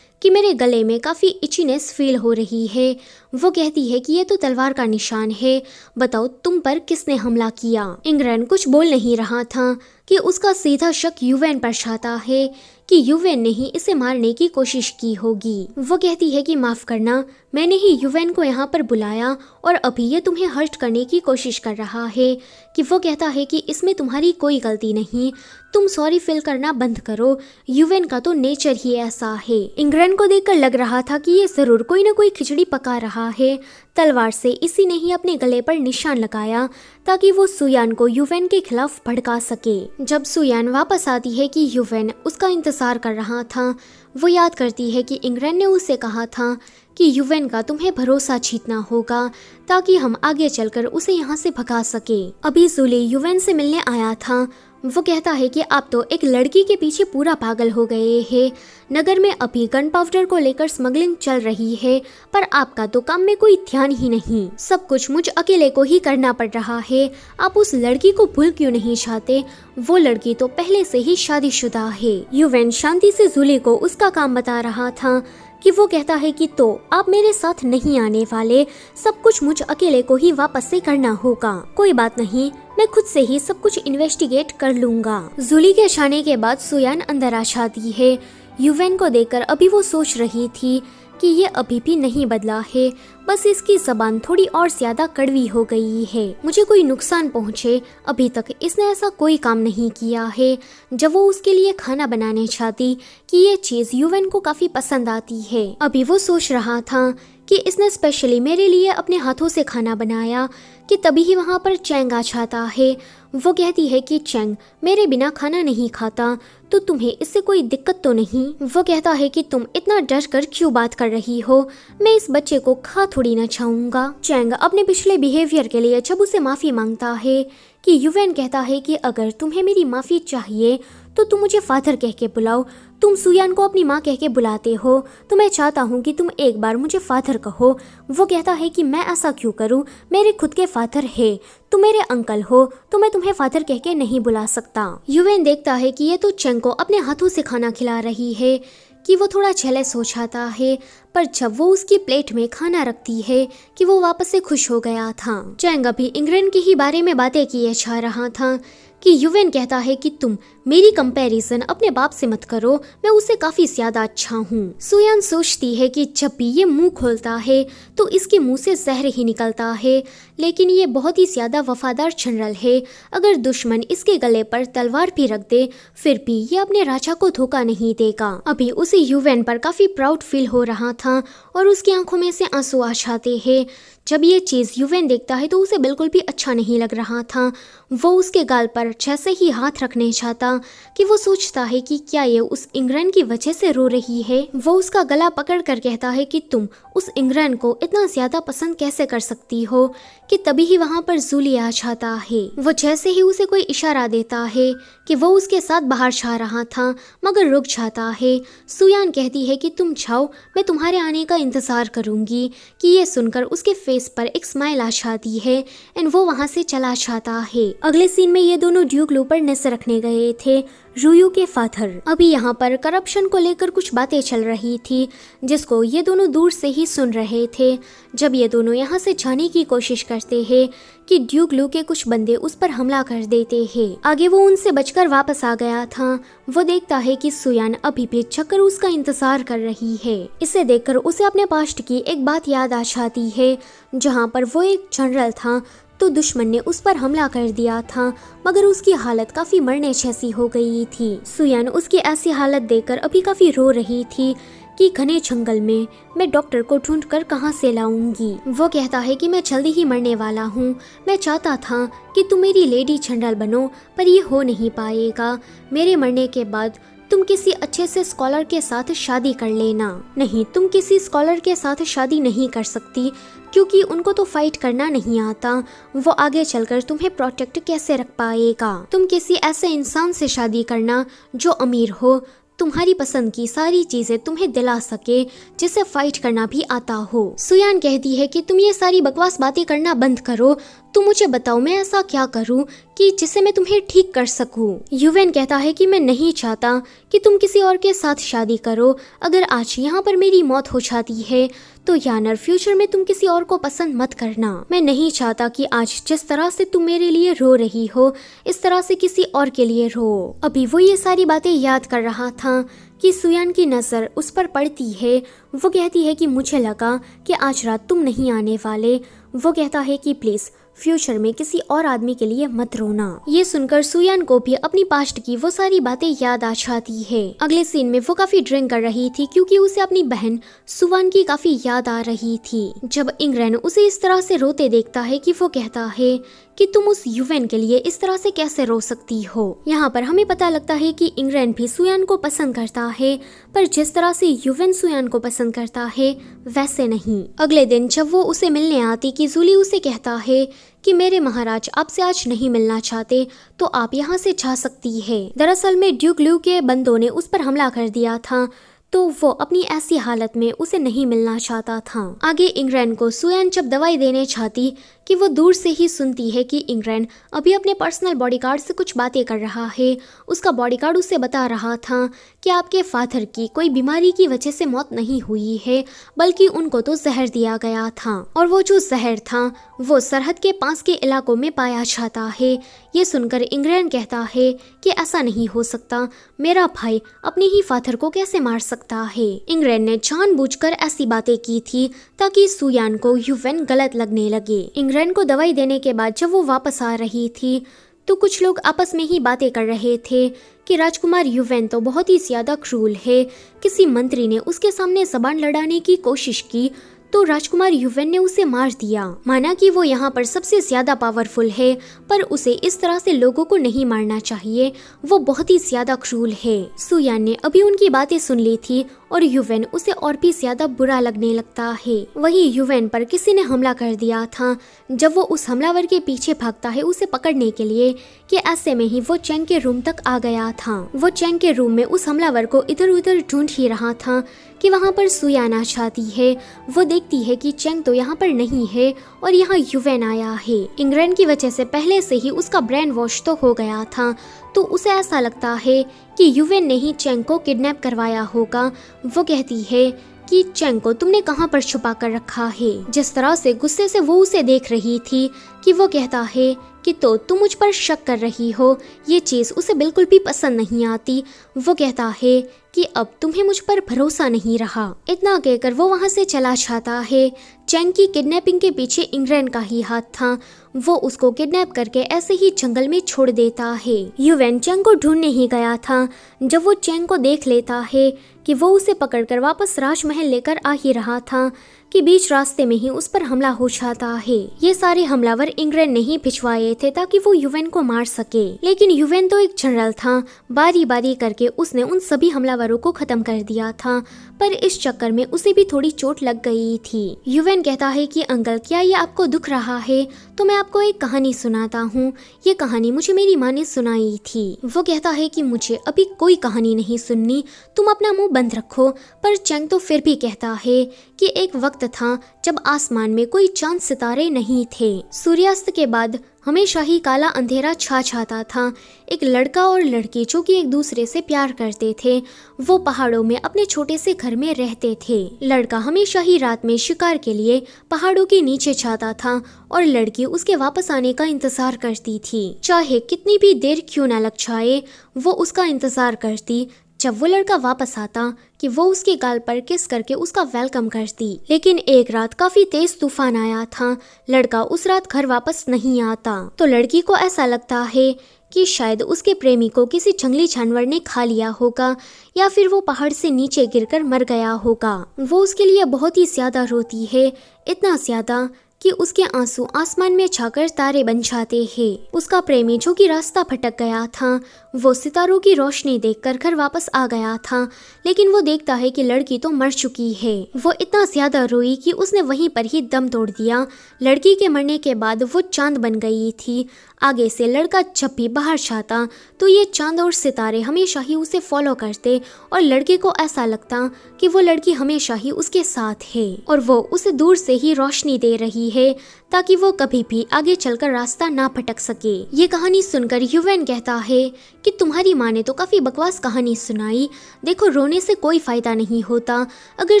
कि मेरे गले में काफ़ी इचीनेस फील हो रही है। वो कहती है कि ये तो तलवार का निशान है, बताओ तुम पर किसने हमला किया। इंग्रेन कुछ बोल नहीं रहा था कि उसका सीधा शक युवेन पर जाता है कि युवेन ने ही इसे मारने की कोशिश की होगी। वो कहती है कि माफ करना, मैंने ही युवेन को यहाँ पर बुलाया और अभी ये तुम्हें हर्ट करने की कोशिश कर रहा है। कि वो कहता है कि इसमें तुम्हारी कोई गलती नहीं, तुम सॉरी फील करना बंद करो, युवेन का तो नेचर ही ऐसा है। इंग्रेन को देखकर लग रहा था कि ये जरूर कोई न कोई खिचड़ी पका रहा है। तलवार से इसी ने ही अपने गले पर निशान लगाया ताकि वो सुयान को युवेन के खिलाफ भड़का सके। जब सुयान वापस आती है कि युवेन उसका इंतजार कर रहा था, वो याद करती है कि इंग्रेन ने उससे कहा था कि युवेन का तुम्हें भरोसा जीतना होगा ताकि हम आगे चलकर उसे यहाँ से भगा सके। अभी जूली युवेन से मिलने आया था। वो कहता है कि आप तो एक लड़की के पीछे पूरा पागल हो गए हैं। नगर में अभी गन पाउडर को लेकर स्मगलिंग चल रही है, पर आपका तो काम में कोई ध्यान ही नहीं, सब कुछ मुझ अकेले को ही करना पड़ रहा है। आप उस लड़की को भूल क्यों नहीं चाहते, वो लड़की तो पहले से ही शादीशुदा है। युवेन शांति से जूली को उसका काम बता रहा था कि वो कहता है कि तो आप मेरे साथ नहीं आने वाले, सब कुछ मुझ अकेले को ही वापस से करना होगा। कोई बात नहीं, मैं खुद से ही सब कुछ इन्वेस्टिगेट कर लूंगा। जूली के जाने के बाद सुयान अंदर आ जाती है। युवेन को देखकर अभी वो सोच रही थी कि ये अभी भी नहीं बदला है, बस इसकी जबान थोड़ी और ज्यादा कड़वी हो गई है। मुझे कोई नुकसान पहुँचे, अभी तक इसने ऐसा कोई काम नहीं किया है। जब वो उसके लिए खाना बनाने चाहती कि ये चीज युवेन को काफी पसंद आती है। अभी वो सोच रहा था कि इसने स्पेशली मेरे लिए अपने हाथों से खाना बनाया कि तभी ही वहाँ पर चैंग आ जाता है। वो कहती है कि चैंग मेरे बिना खाना नहीं खाता तो तुम्हें इससे कोई दिक्कत तो नहीं। वो कहता है कि तुम इतना डर कर क्यों बात कर रही हो, मैं इस बच्चे को खा थोड़ी ना चाहूंगा। चैंग अपने पिछले बिहेवियर के लिए जब उसे माफी मांगता है कि युवेन कहता है कि अगर तुम्हें मेरी माफी चाहिए तो तुम मुझे फादर कह के बुलाओ, तुम सुयान को अपनी माँ कह के बुलाते हो, तो मैं चाहता हूँ कि तुम एक बार मुझे फादर कहो। वो कहता है कि मैं ऐसा क्यों करूँ, मेरे खुद के फादर है, तुम मेरे अंकल हो तो मैं तुम्हें फादर कह के नहीं बुला सकता। युवेन देखता है कि ये तो चेंग को अपने हाथों से खाना खिला रही है कि वो थोड़ा जेलस हो जाता है, पर जब वो उसकी प्लेट में खाना रखती है कि वो वापस से खुश हो गया था। चेंग अभी इंग्रेन के ही बारे में बातें किए जा रहा था कि युवेन कहता है कि तुम मेरी कंपैरिजन अपने बाप से मत करो, मैं उससे काफी ज्यादा अच्छा हूँ। सुयान सोचती है कि जब भी ये मुंह खोलता है तो इसके मुंह से जहर ही निकलता है, लेकिन ये बहुत ही ज्यादा वफादार जनरल है। अगर दुश्मन इसके गले पर तलवार भी रख दे फिर भी ये अपने राजा को धोखा नहीं देगा। अभी उसे युवेन पर काफी प्राउड फील हो रहा था और उसकी आंखों में से आंसू आ जाते हैं। जब ये चीज युवेन देखता है तो उसे बिल्कुल भी अच्छा नहीं लग रहा था। वो उसके गाल पर जैसे ही हाथ रखने जाता कि वो सोचता है कि क्या ये उस इंग्रैन की वजह से रो रही है। वो उसका गला पकड़ कर कहता है कि तुम उस इंग्रैन को इतना ज्यादा पसंद कैसे कर सकती हो, कि तभी ही वहाँ पर जूली आ जाता है। वो जैसे ही उसे कोई इशारा देता है कि वो उसके साथ बाहर जा रहा था मगर रुक जाता है। सुयान कहती है कि तुम जाओ, मैं तुम्हारे आने का इंतजार करूंगी। कि ये सुनकर उसके फेस पर एक स्माइल आ जाती है एंड वो वहाँ से चला जाता है। अगले सीन में ये दोनों ड्यूक लू पर नजर रखने गए थे, रूयू के फादर। अभी यहाँ पर करप्शन को लेकर कुछ बातें चल रही थी जिसको ये दोनों दूर से ही सुन रहे थे। जब ये दोनों यहाँ से जाने की कोशिश करते हैं कि ड्यूक लू के कुछ बंदे उस पर हमला कर देते हैं। आगे वो उनसे बचकर वापस आ गया था। वो देखता है कि सुयान अभी भी चक्कर उसका इंतजार कर रही है। इसे देखकर उसे अपने पास्ट की एक बात याद आ जाती है, जहाँ पर वो एक जनरल था तो दुश्मन ने उस पर हमला कर दिया था मगर उसकी हालत काफी मरने जैसी हो गई थी। सुयान उसकी ऐसी हालत देखकर अभी काफी रो रही थी कि घने जंगल में मैं डॉक्टर को ढूंढकर कहां से लाऊंगी। वो कहता है कि मैं जल्दी ही मरने वाला हूं। मैं चाहता था कि तुम मेरी लेडी जनरल बनो पर ये हो नहीं पाएगा। मेरे मरने के बाद तुम किसी अच्छे से स्कॉलर के साथ शादी कर लेना। नहीं, तुम किसी स्कॉलर के साथ शादी नहीं कर सकती क्योंकि उनको तो फाइट करना नहीं आता। वो आगे चलकर तुम्हें प्रोटेक्ट कैसे रख पाएगा। तुम किसी ऐसे इंसान से शादी करना जो अमीर हो, तुम्हारी पसंद की सारी चीजें तुम्हें दिला सके, जिसे फाइट करना भी आता हो। सुयान कहती है कि तुम ये सारी बकवास बातें करना बंद करो। तुम मुझे बताओ मैं ऐसा क्या करूं कि जिससे मैं तुम्हें ठीक कर सकूं। युवेन कहता है कि मैं नहीं चाहता कि तुम किसी और के साथ शादी करो। अगर आज यहाँ पर मेरी मौत हो जाती है तो यानर फ्यूचर में तुम किसी और को पसंद मत करना। मैं नहीं चाहता कि आज जिस तरह से तुम मेरे लिए रो रही हो इस तरह से किसी और के लिए रो। अभी वो ये सारी बातें याद कर रहा था कि सुयान की नजर उस पर पड़ती है। वो कहती है कि मुझे लगा कि आज रात तुम नहीं आने वाले। वो कहता है कि प्लीज फ्यूचर में किसी और आदमी के लिए मत रोना। ये सुनकर सुयान को भी अपनी पास्ट की वो सारी बातें याद आ जाती है। अगले सीन में वो काफी ड्रिंक कर रही थी क्योंकि उसे अपनी बहन सुवान की काफी याद आ रही थी। जब इंग्रैन उसे इस तरह से रोते देखता है कि वो कहता है कि तुम उस युवेन के लिए इस तरह से कैसे रो सकती हो। यहाँ पर हमें पता लगता है कि इंग्रैन भी सुयान को पसंद करता है, पर जिस तरह से युवेन सुयान को पसंद करता है वैसे नहीं। अगले दिन जब वो उसे मिलने आती कि जूली उसे कहता है कि मेरे महाराज आपसे आज नहीं मिलना चाहते तो आप यहाँ से जा सकती है। दरअसल में ड्यूक लू के बंदों ने उस पर हमला कर दिया था तो वो अपनी ऐसी हालत में उसे नहीं मिलना चाहता था। आगे इंग्रैन को सुयान जब दवाई देने चाहती कि वो दूर से ही सुनती है कि इंग्रैन अभी अपने पर्सनल बॉडीगार्ड से कुछ बातें कर रहा है। उसका बॉडीगार्ड उसे बता रहा था कि आपके फादर की कोई बीमारी की वजह से मौत नहीं हुई है बल्कि उनको तो जहर दिया गया था और वो जो जहर था वो सरहद के पास के इलाकों में पाया जाता है। ये सुनकर इंग्रैन कहता है कि ऐसा नहीं हो सकता, मेरा भाई अपने ही फादर को कैसे मार सकता है। इंग्रैन ने जानबूझकर ऐसी बातें की थी ताकि सुयान को युवेन गलत लगने लगे। इंग्रैन को दवाई देने के बाद जब वो वापस आ रही थी तो कुछ लोग आपस में ही बातें कर रहे थे कि राजकुमार युवेन तो बहुत ही ज्यादा क्रूर है। किसी मंत्री ने उसके सामने जबान लड़ाने की कोशिश की तो राजकुमार युवेन ने उसे मार दिया। माना कि वो यहाँ पर सबसे ज्यादा पावरफुल है पर उसे इस तरह से लोगों को नहीं मारना चाहिए, वो बहुत ही ज्यादा क्रूर है। सुयान ने अभी उनकी बातें सुन ली थी और युवेन उसे और भी ज्यादा बुरा लगने लगता है। वही युवेन पर किसी ने हमला कर दिया था। जब वो उस हमलावर के पीछे भागता है उसे पकड़ने के लिए कि ऐसे में ही वो चैंग के रूम तक आ गया था। वो चैंग के रूम में उस हमलावर को इधर उधर ढूंढ ही रहा था कि वहाँ पर सुयान आ जाती है। वो देखती है कि चैंग तो यहाँ पर नहीं है और यहाँ युवेन आया है। इंग्रैन की वजह से पहले से ही उसका ब्रेन वॉश तो हो गया था तो उसे ऐसा लगता है कि युवेन ने ही चैंग को किडनैप करवाया होगा। वो कहती है कि चैंग को तुमने कहाँ पर छुपा कर रखा है। जिस तरह से गुस्से से वो उसे देख रही थी कि वो कहता है कि तो तुम मुझ पर शक कर रही हो। ये चीज़ उसे बिल्कुल भी पसंद नहीं आती। वो कहता है कि अब तुम्हें मुझ पर भरोसा नहीं रहा। इतना कहकर वो वहाँ से चला जाता है। चैंग की किडनैपिंग के पीछे इंग्रैन का ही हाथ था। वो उसको किडनैप करके ऐसे ही जंगल में छोड़ देता है। युवेन चैंग को ढूंढने ही गया था। जब वो चैंग को देख लेता है कि वो उसे पकड़कर वापस राजमहल लेकर आ ही रहा था कि बीच रास्ते में ही उस पर हमला हो जाता है। ये सारे हमलावर इंग्रैन ने ही भिजवाए थे ताकि वो युवेन को मार सके, लेकिन युवेन तो एक जनरल था। बारी बारी करके उसने उन सभी हमलावरों को खत्म कर दिया था, पर इस चक्कर में उसे भी थोड़ी चोट लग गई थी। युवेन कहता है कि अंकल, क्या ये आपको दुख रहा है? तो मैं आपको एक कहानी सुनाता हूँ। ये कहानी मुझे मेरी माँ ने सुनाई थी। वो कहता है कि मुझे अभी कोई कहानी नहीं सुननी, तुम अपना मुंह बंद रखो। पर चैंग तो फिर भी कहता है कि एक वक्त था जब आसमान में कोई चांद सितारे नहीं थे। सूर्यास्त के बाद हमेशा ही काला अंधेरा छा जाता था। एक लड़का और लड़की जो कि एक दूसरे से प्यार करते थे, वो पहाड़ों में अपने छोटे से घर में रहते थे। लड़का हमेशा ही रात में शिकार के लिए पहाड़ों के नीचे जाता था और लड़की उसके वापस आने का इंतजार करती थी। चाहे कितनी भी देर क्यों न लग जाए, वो उसका इंतजार करती। जब वो लड़का वापस आता कि वो उसके गाल पर किस करके उसका वेलकम करती। लेकिन एक रात काफी तेज तूफान आया था। लड़का उस रात घर वापस नहीं आता, तो लड़की को ऐसा लगता है कि शायद उसके प्रेमी को किसी जंगली जानवर ने खा लिया होगा या फिर वो पहाड़ से नीचे गिरकर मर गया होगा। वो उसके लिए बहुत ही ज्यादा रोती है, इतना ज्यादा कि उसके आंसू आसमान में जाकर तारे बन जाते हैं। उसका प्रेमी जो कि रास्ता भटक गया था, वो सितारों की रोशनी देखकर घर वापस आ गया था, लेकिन वो देखता है कि लड़की तो मर चुकी है। वो इतना ज्यादा रोई कि उसने वहीं पर ही दम तोड़ दिया। लड़की के मरने के बाद वो चांद बन गई थी। आगे से लड़का जब भी बाहर जाता तो ये चांद और सितारे हमेशा ही उसे फॉलो करते और लड़के को ऐसा लगता कि वो लड़की हमेशा ही उसके साथ है और वो उसे दूर से ही रोशनी दे रही है ताकि वो कभी भी आगे चलकर रास्ता ना भटक सके। ये कहानी सुनकर युवेन कहता है कि तुम्हारी माँ ने तो काफी बकवास कहानी सुनाई। देखो, रोने से कोई फायदा नहीं होता। अगर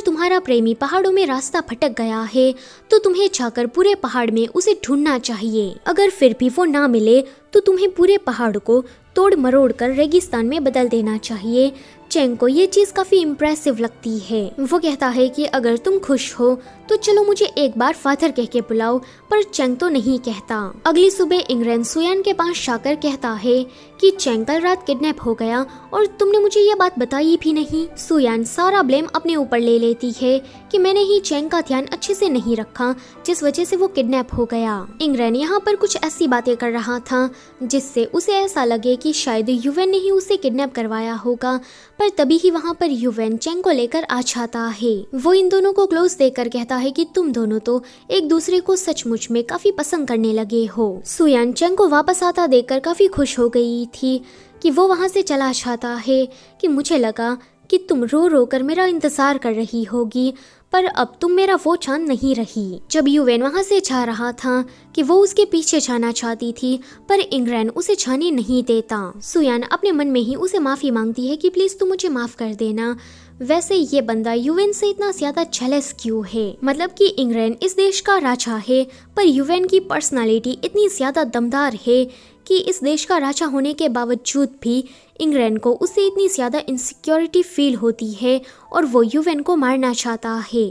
तुम्हारा प्रेमी पहाड़ों में रास्ता भटक गया है तो तुम्हें जाकर पूरे पहाड़ में उसे ढूंढना चाहिए। अगर फिर भी वो ना मिले तो तुम्हें पूरे पहाड़ को तोड़ मरोड़ कर रेगिस्तान में बदल देना चाहिए। चैंग को ये चीज काफी इम्प्रेसिव लगती है। वो कहता है कि अगर तुम खुश हो तो चलो मुझे एक बार फादर कह के बुलाओ, पर चैंग तो नहीं कहता। अगली सुबह इंग्रैन सुयान के पास जाकर कहता है कि चैंग कल रात किडनैप हो गया और तुमने मुझे ये बात बताई भी नहीं। सुयान सारा ब्लेम अपने ऊपर ले लेती है कि मैंने ही चैंग का ध्यान अच्छे से नहीं रखा, जिस वजह से वो किडनैप हो गया। इंग्रैन यहाँ पर कुछ ऐसी बातें कर रहा था जिससे उसे ऐसा लगे कि शायद युवेन ने ही उसे किडनैप करवाया होगा, पर तभी ही वहाँ पर युवेन चैंग को लेकर आ जाता है। वो इन दोनों को क्लोज देखकर कहता है कि तुम दोनों तो एक दूसरे को सचमुच में काफी पसंद करने लगे हो। सुयान चैंग को वापस आता देखकर काफी खुश हो गई थी कि वो वहाँ से चला जाता है कि मुझे लगा कि तुम रो रो कर मेरा इंतजार कर रही होगी, पर अब तुम मेरा वो चांद नहीं रही। जब युवेन वहाँ से जा रहा था कि वो उसके पीछे जाना चाहती थी, पर इंग्रैन उसे जाने नहीं देता। सुयान अपने मन में ही उसे माफी मांगती है कि प्लीज तू मुझे माफ कर देना। वैसे ये बंदा युवेन से इतना ज्यादा जेलस क्यों है? मतलब कि इंग्रैन इस देश का राजा है, पर युवेन की पर्सनालिटी इतनी ज्यादा दमदार है कि इस देश का राजा होने के बावजूद भी इंग्रैन को उससे इतनी ज्यादा इनसिक्योरिटी फील होती है और वो युवेन को मारना चाहता है।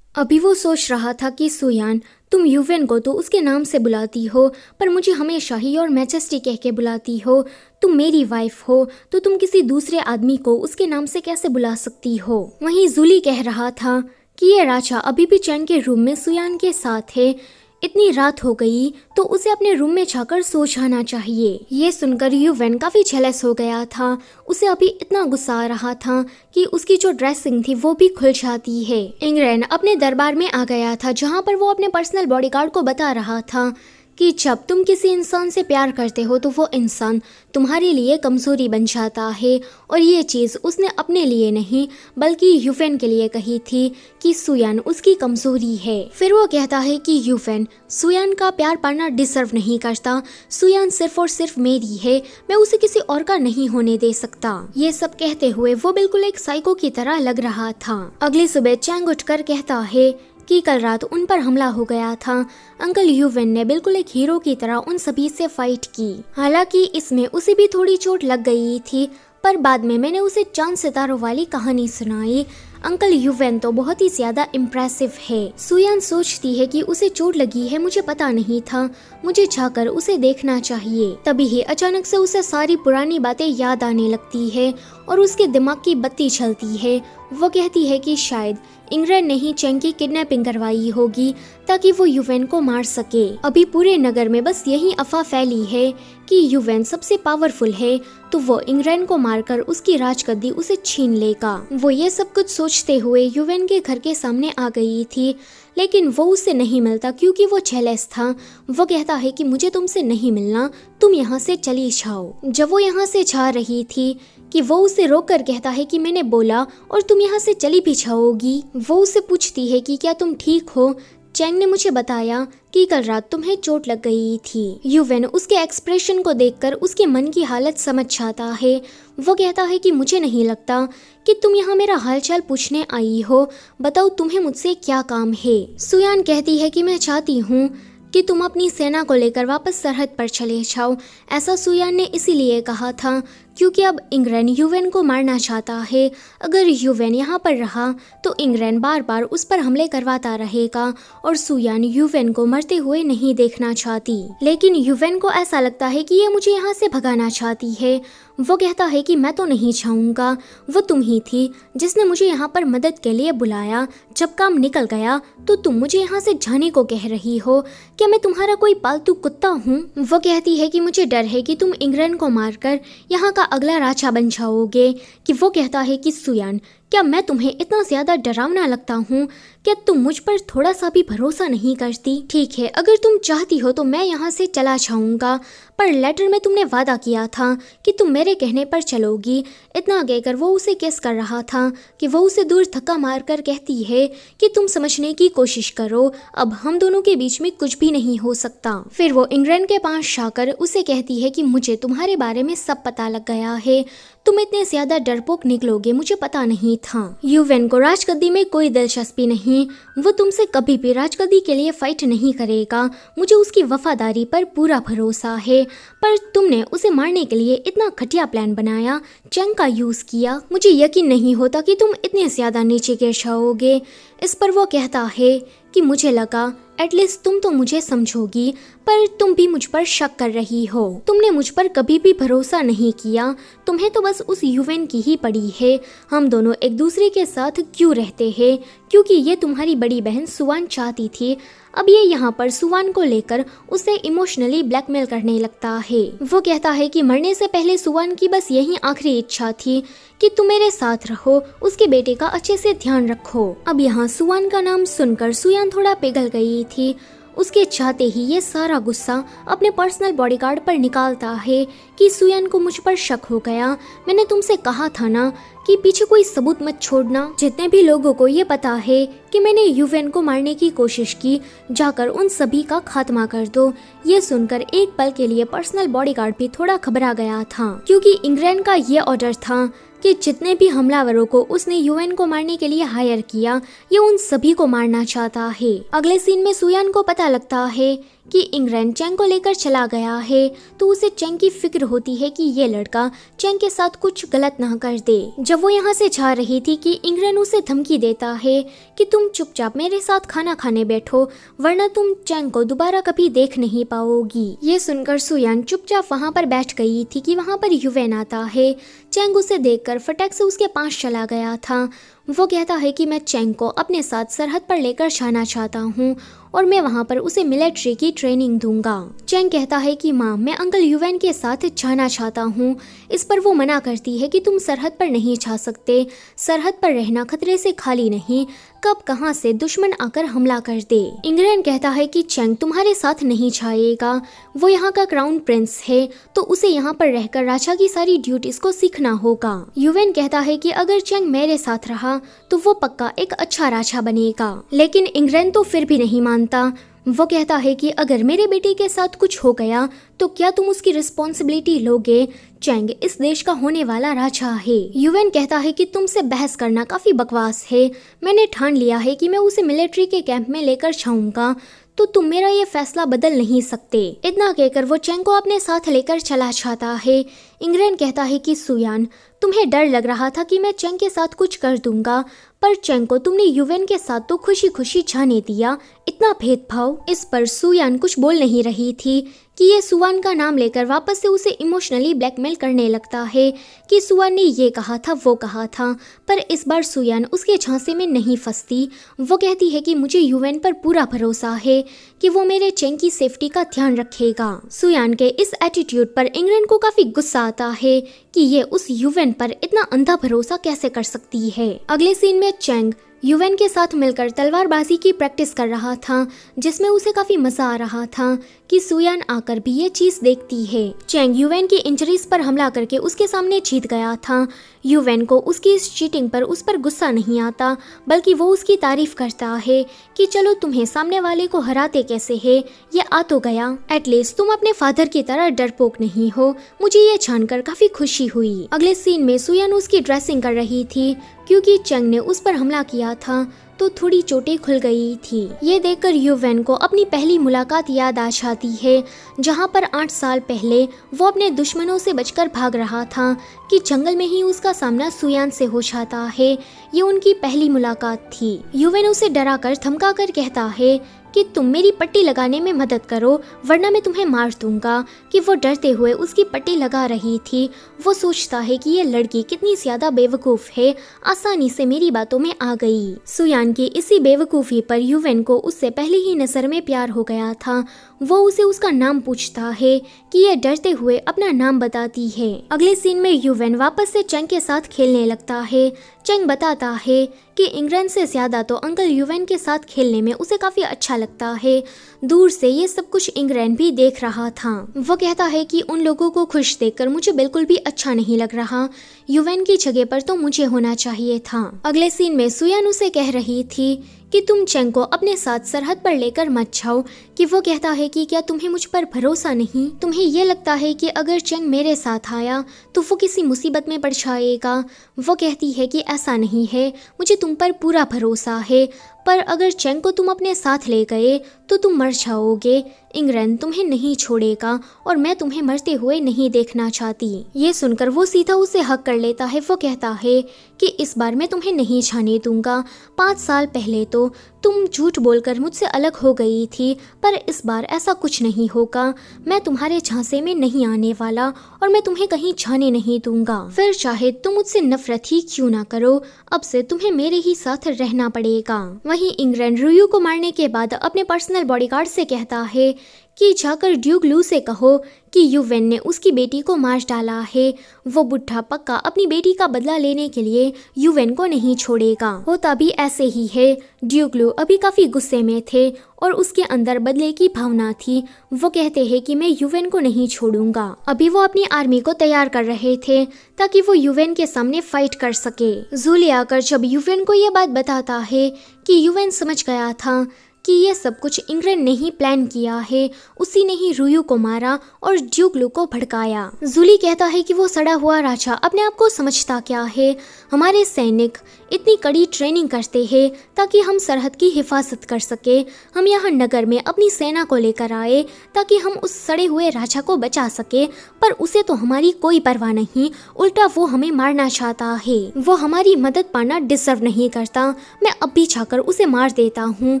अभी वो सोच रहा था कि सुयान, तुम युवेन को तो उसके नाम से बुलाती हो, पर मुझे हमेशा ही और मैजेस्टी कह के बुलाती हो। तुम मेरी वाइफ हो तो तुम किसी दूसरे आदमी को उसके नाम से कैसे बुला सकती हो? वहीं जूली कह रहा था कि ये राजा अभी भी चैंग के रूम में सुयान के साथ है। इतनी रात हो गई तो उसे अपने रूम में जाकर सो जाना चाहिए। ये सुनकर युवेन काफी जेलस हो गया था। उसे अभी इतना गुस्सा आ रहा था कि उसकी जो ड्रेसिंग थी वो भी खुल जाती है। इंग्रैन अपने दरबार में आ गया था जहाँ पर वो अपने पर्सनल बॉडीगार्ड को बता रहा था कि जब तुम किसी इंसान से प्यार करते हो तो वो इंसान तुम्हारे लिए कमजोरी बन जाता है, और ये चीज़ उसने अपने लिए नहीं बल्कि युवेन के लिए कही थी कि सुयान उसकी कमजोरी है। फिर वो कहता है कि युवेन सुयान का प्यार पाना डिजर्व नहीं करता। सुयान सिर्फ और सिर्फ मेरी है, मैं उसे किसी और का नहीं होने दे सकता। ये सब कहते हुए वो बिल्कुल एक साइको की तरह लग रहा था। अगली सुबह चैंग उठकर कहता है कि कल रात उन पर हमला हो गया था। अंकल ह्यूवेन ने बिल्कुल एक हीरो की तरह उन सभी से फाइट की। हालांकि इसमें उसे भी थोड़ी चोट लग गई थी, पर बाद में मैंने उसे चांद सितारों वाली कहानी सुनाई। अंकल ह्यूवेन तो बहुत ही ज्यादा इम्प्रेसिव है। सुयान सोचती है कि उसे चोट लगी है, मुझे पता नहीं था, मुझे जाकर उसे देखना चाहिए। तभी ही अचानक से उसे सारी पुरानी बातें याद आने लगती है और उसके दिमाग की बत्ती चलती है। वो कहती है कि शायद इंग्रैंड ने ही चैंग की किडनैपिंग करवाई होगी ताकि वो ह्यूवेन को मार सके। अभी पूरे नगर में बस यही अफवाह फैली है कि ह्यूवेन सबसे पावरफुल है, तो वो इंग्रैंड को मारकर उसकी राजगद्दी उसे छीन लेगा। वो ये सब कुछ सोचते हुए ह्यूवेन के घर के सामने आ गई थी, लेकिन वो उससे नहीं मिलता क्योंकि वो जेलस था। वो कहता है कि मुझे तुमसे नहीं मिलना, तुम यहाँ से चली जाओ। जब वो यहाँ से जा रही थी कि वो उसे रोक कर कहता है कि मैंने बोला और तुम यहाँ से चली भी जाओगी। वो उसे पूछती है कि क्या तुम ठीक हो? चैंग ने मुझे बताया कि कल रात तुम्हें चोट लग गई थी। ह्यूवेन उसके एक्सप्रेशन को देखकर उसके मन की हालत समझ जाता है। वो कहता है कि मुझे नहीं लगता कि तुम यहाँ मेरा हालचाल पूछने आई हो, बताओ तुम्हें मुझसे क्या काम है। सुयान कहती है कि मैं चाहती हूँ कि तुम अपनी सेना को लेकर वापस सरहद पर चले जाओ। ऐसा सुयान ने इसीलिए कहा था क्योंकि अब इंग्रैंड ह्यूवेन को मारना चाहता है। अगर ह्यूवेन यहाँ पर रहा तो इंग्रैंड बार बार उस पर हमले करवाता रहेगा और सुयान ह्यूवेन को मरते हुए नहीं देखना चाहती। लेकिन ह्यूवेन को ऐसा लगता है कि ये मुझे यहाँ से भगाना चाहती है। वो कहता है कि मैं तो नहीं चाहूँगा, वो तुम ही थी जिसने मुझे यहाँ पर मदद के लिए बुलाया। जब काम निकल गया तो तुम मुझे यहाँ से जाने को कह रही हो। क्या मैं तुम्हारा कोई पालतू कुत्ता हूँ? वो कहती है कि मुझे डर है कि तुम इंग्रैंड को मारकर यहाँ का अगला राजा बन जाओगे। कि वो कहता है कि सुयान, क्या मैं तुम्हें इतना ज्यादा डरावना लगता हूँ? क्या तुम मुझ पर थोड़ा सा भी भरोसा नहीं करती? ठीक है, अगर तुम चाहती हो तो मैं यहाँ से चला जाऊंगा, पर लेटर में तुमने वादा किया था कि तुम मेरे कहने पर चलोगी। इतना कहकर वो उसे किस कर रहा था कि वो उसे दूर धक्का मारकर कहती है कि तुम समझने की कोशिश करो, अब हम दोनों के बीच में कुछ भी नहीं हो सकता। फिर वो इंग्लैंड के पास जाकर उसे कहती है कि मुझे तुम्हारे बारे में सब पता लग गया है, तुम इतने ज्यादा डरपोक निकलोगे मुझे पता नहीं था। ह्यूवेन को राजगद्दी में कोई दिलचस्पी नहीं, वो तुमसे कभी भी राजगद्दी के लिए फाइट नहीं करेगा। मुझे उसकी वफादारी पर पूरा भरोसा है, पर तुमने उसे मारने के लिए इतना घटिया प्लान बनाया, चैंग का यूज किया। मुझे यकीन नहीं होता कि तुम इतने ज्यादा नीचे गिर जाओगे। इस पर वो कहता है कि मुझे लगा एटलीस्ट तुम तो मुझे समझोगी, पर तुम भी मुझ पर शक कर रही हो। तुमने मुझ पर कभी भी भरोसा नहीं किया, तुम्हें तो बस उस ह्यूवेन की ही पड़ी है। हम दोनों एक दूसरे के साथ क्यों रहते हैं? क्योंकि ये तुम्हारी बड़ी बहन सुवान चाहती थी। अब ये यहाँ पर सुवान को लेकर उसे इमोशनली ब्लैकमेल करने लगता है। वो कहता है कि मरने से पहले सुवान की बस यही आखिरी इच्छा थी कि तुम मेरे साथ रहो, उसके बेटे का अच्छे से ध्यान रखो। अब यहाँ सुवान का नाम सुनकर सुयान थोड़ा पिघल गई थी। उसके चाहते ही ये सारा गुस्सा अपने पर्सनल बॉडीगार्ड पर निकालता है कि सुयान को मुझ पर शक हो गया। मैंने तुमसे कहा था ना कि पीछे कोई सबूत मत छोड़ना। जितने भी लोगों को ये पता है कि मैंने ह्यूवेन को मारने की कोशिश की, जाकर उन सभी का खात्मा कर दो। ये सुनकर एक पल के लिए पर्सनल बॉडीगार्ड भी थोड़ा घबरा गया था, क्योंकि इंग्लैंड का ये ऑर्डर था कि जितने भी हमलावरों को उसने ह्यूवेन को मारने के लिए हायर किया, ये उन सभी को मारना चाहता है। अगले सीन में सुयान को पता लगता है कि इंग्लैंड चैंग को लेकर चला गया है, तो उसे चैंग की फिक्र होती है कि ये लड़का चैंग के साथ कुछ गलत ना कर दे। जब वो यहाँ से जा रही थी कि इंग्लैंड उसे धमकी देता है कि तुम चुपचाप मेरे साथ खाना खाने बैठो, वरना तुम चैंग को दोबारा कभी देख नहीं पाओगी। ये सुनकर सुयान चुपचाप वहाँ पर बैठ गई थी कि वहाँ पर ह्यूवेन आता है। चैंग उसे देखकर फटाक से उसके पास चला गया था। वो कहता है कि मैं चैंग को अपने साथ सरहद पर लेकर जाना चाहता हूँ और मैं वहाँ पर उसे मिलिट्री की ट्रेनिंग दूंगा। चैंग कहता है कि माँ, मैं अंकल ह्यूवेन के साथ जाना चाहता हूँ। इस पर वो मना करती है कि तुम सरहद पर नहीं जा सकते, सरहद पर रहना खतरे से खाली नहीं, कब कहाँ से दुश्मन आकर हमला कर दे। इंग्लैंड कहता है कि चैंग तुम्हारे साथ नहीं जाएगा, वो यहाँ का क्राउन प्रिंस है, तो उसे यहाँ पर रहकर राजा की सारी ड्यूटीज को सीखना होगा। ह्यूवेन कहता है कि अगर चैंग मेरे साथ रहा तो वो पक्का एक अच्छा राजा बनेगा, लेकिन इंग्लैंड तो फिर भी नहीं मानता। वो कहता है कि अगर मेरे बेटे के साथ कुछ हो गया तो क्या तुम उसकी रिस्पॉन्सिबिलिटी लोगे? चैंग इस देश का होने वाला राजा है। युवेन कहता है कि तुमसे बहस करना काफी बकवास है। मैंने ठान लिया है कि मैं उसे मिलिट्री के कैंप में लेकर जाऊंगा, तो तुम मेरा ये फैसला बदल नहीं सकते। इतना कहकर वो चैंग को अपने साथ लेकर चला जाता है। इंग्रेन कहता है कि सुयान, तुम्हें डर लग रहा था कि मैं चैंग के साथ कुछ कर दूंगा, पर चैंग को तुमने युवेन के साथ तो खुशी खुशी जाने दिया। इतना भेदभाव। इस पर सुयान कुछ बोल नहीं रही थी कि ये सुवान का नाम लेकर वापस से उसे इमोशनली ब्लैकमेल करने लगता है कि सुवान ने ये कहा था वो कहा था, पर इस बार सुयान उसके झांसे में नहीं फंसती। वो कहती है कि मुझे युवेन पर पूरा भरोसा है कि वो मेरे चैंग की सेफ्टी का ध्यान रखेगा। सुयान के इस एटीट्यूड पर इंग्रेन को काफी गुस्सा आता है कि ये उस युवेन पर इतना अंधा भरोसा कैसे कर सकती है। अगले सीन में चैंग युवेन के साथ मिलकर तलवारबाजी की प्रैक्टिस कर रहा था, जिसमें उसे काफी मजा आ रहा था कि सुयान आकर भी ये चीज देखती है। चैंग युवेन की इंजरीज पर हमला करके उसके सामने जीत गया था। युवेन को उसकी इस चीटिंग पर उस पर गुस्सा नहीं आता, बल्कि वो उसकी तारीफ करता है कि चलो तुम्हें सामने वाले को हराते कैसे है, ये आ तो गया। एटलीस्ट तुम अपने फादर की तरह डरपोक नहीं हो। मुझे ये जानकर काफी खुशी हुई। अगले सीन में सुयान उसकी ड्रेसिंग कर रही थी क्योंकि चैंग ने उस पर हमला किया था तो थोड़ी चोटें खुल गई थी। ये देखकर युवेन को अपनी पहली मुलाकात याद आ जाती है, जहाँ पर 8 साल पहले वो अपने दुश्मनों से बचकर भाग रहा था कि जंगल में ही उसका सामना सुयान से हो जाता है। ये उनकी पहली मुलाकात थी। युवेन उसे डरा कर धमका कर कहता है कि तुम मेरी पट्टी लगाने में मदद करो वरना मैं तुम्हें मार दूंगा। कि वो डरते हुए उसकी पट्टी लगा रही थी। वो सोचता है कि ये लड़की कितनी ज्यादा बेवकूफ है, आसानी से मेरी बातों में आ गई। सुयान की इसी बेवकूफी पर युवेन को उससे पहले ही नजर में प्यार हो गया था। वो उसे उसका नाम पूछता है कि ये डरते हुए अपना नाम बताती है। अगले सीन में युवेन वापस से चैंग के साथ खेलने लगता है। चैंग बताता है कि इंग्रेन से ज्यादा तो अंकल युवेन के साथ खेलने में उसे काफी अच्छा लगता है। दूर से ये सब कुछ इंग्रेन भी देख रहा था। वो कहता है कि उन लोगों को खुश देखकर मुझे बिल्कुल भी अच्छा नहीं लग रहा। युवेन की जगह पर तो मुझे होना चाहिए था। अगले सीन में सुयान उसे कह रही थी कि तुम चैंग को अपने साथ सरहद पर लेकर मत जाओ। कि वो कहता है कि क्या तुम्हें मुझ पर भरोसा नहीं? तुम्हें ये लगता है कि अगर चैंग मेरे साथ आया तो वो किसी मुसीबत में पड़ जाएगा? वो कहती है कि ऐसा नहीं है, मुझे तुम पर पूरा भरोसा है, पर अगर चैंग को तुम अपने साथ ले गए तो तुम मर जाओगे। इंग्रेन तुम्हें नहीं छोड़ेगा और मैं तुम्हें मरते हुए नहीं देखना चाहती। ये सुनकर वो सीधा उसे हक कर लेता है। वो कहता है कि इस बार मैं तुम्हें नहीं जाने दूंगा। 5 साल पहले तो तुम झूठ बोलकर मुझसे अलग हो गई थी, पर इस बार ऐसा कुछ नहीं होगा। मैं तुम्हारे झांसे में नहीं आने वाला और मैं तुम्हें कहीं जाने नहीं दूंगा। फिर चाहे तुम मुझसे नफरत ही क्यों ना करो, अब से तुम्हें मेरे ही साथ रहना पड़ेगा। वहीं इंग्रेन रुयू को मारने के बाद अपने पर्सनल बॉडीगार्ड से कहता है कि जाकर ड्यूक लू से कहो कि युवेन ने उसकी बेटी को मार डाला है। वो बुढ़ा पक्का अपनी बेटी का बदला लेने के लिए युवेन को नहीं छोड़ेगा। होता भी ऐसे ही है। ड्यूक लू अभी काफी गुस्से में थे और उसके अंदर बदले की भावना थी। वो कहते हैं कि मैं युवेन को नहीं छोड़ूंगा। अभी वो अपनी आर्मी को तैयार कर रहे थे ताकि वो युवेन के सामने फाइट कर सके। जूली आकर जब युवेन को ये बात बताता है कि युवेन समझ गया था कि ये सब कुछ इंग्रेन ने ही प्लान किया है, उसी ने ही रुयू को मारा और ड्यूक लू को भड़काया। जूली कहता है कि वो सड़ा हुआ राजा अपने आप को समझता क्या है। हमारे सैनिक इतनी कड़ी ट्रेनिंग करते हैं ताकि हम सरहद की हिफाजत कर सके। हम यहाँ नगर में अपनी सेना को लेकर आए ताकि हम उस सड़े हुए राजा को बचा सके, पर उसे तो हमारी कोई परवाह नहीं, उल्टा वो हमें मारना चाहता है। वो हमारी मदद पाना डिजर्व नहीं करता। मैं अब भी जाकर उसे मार देता हूँ।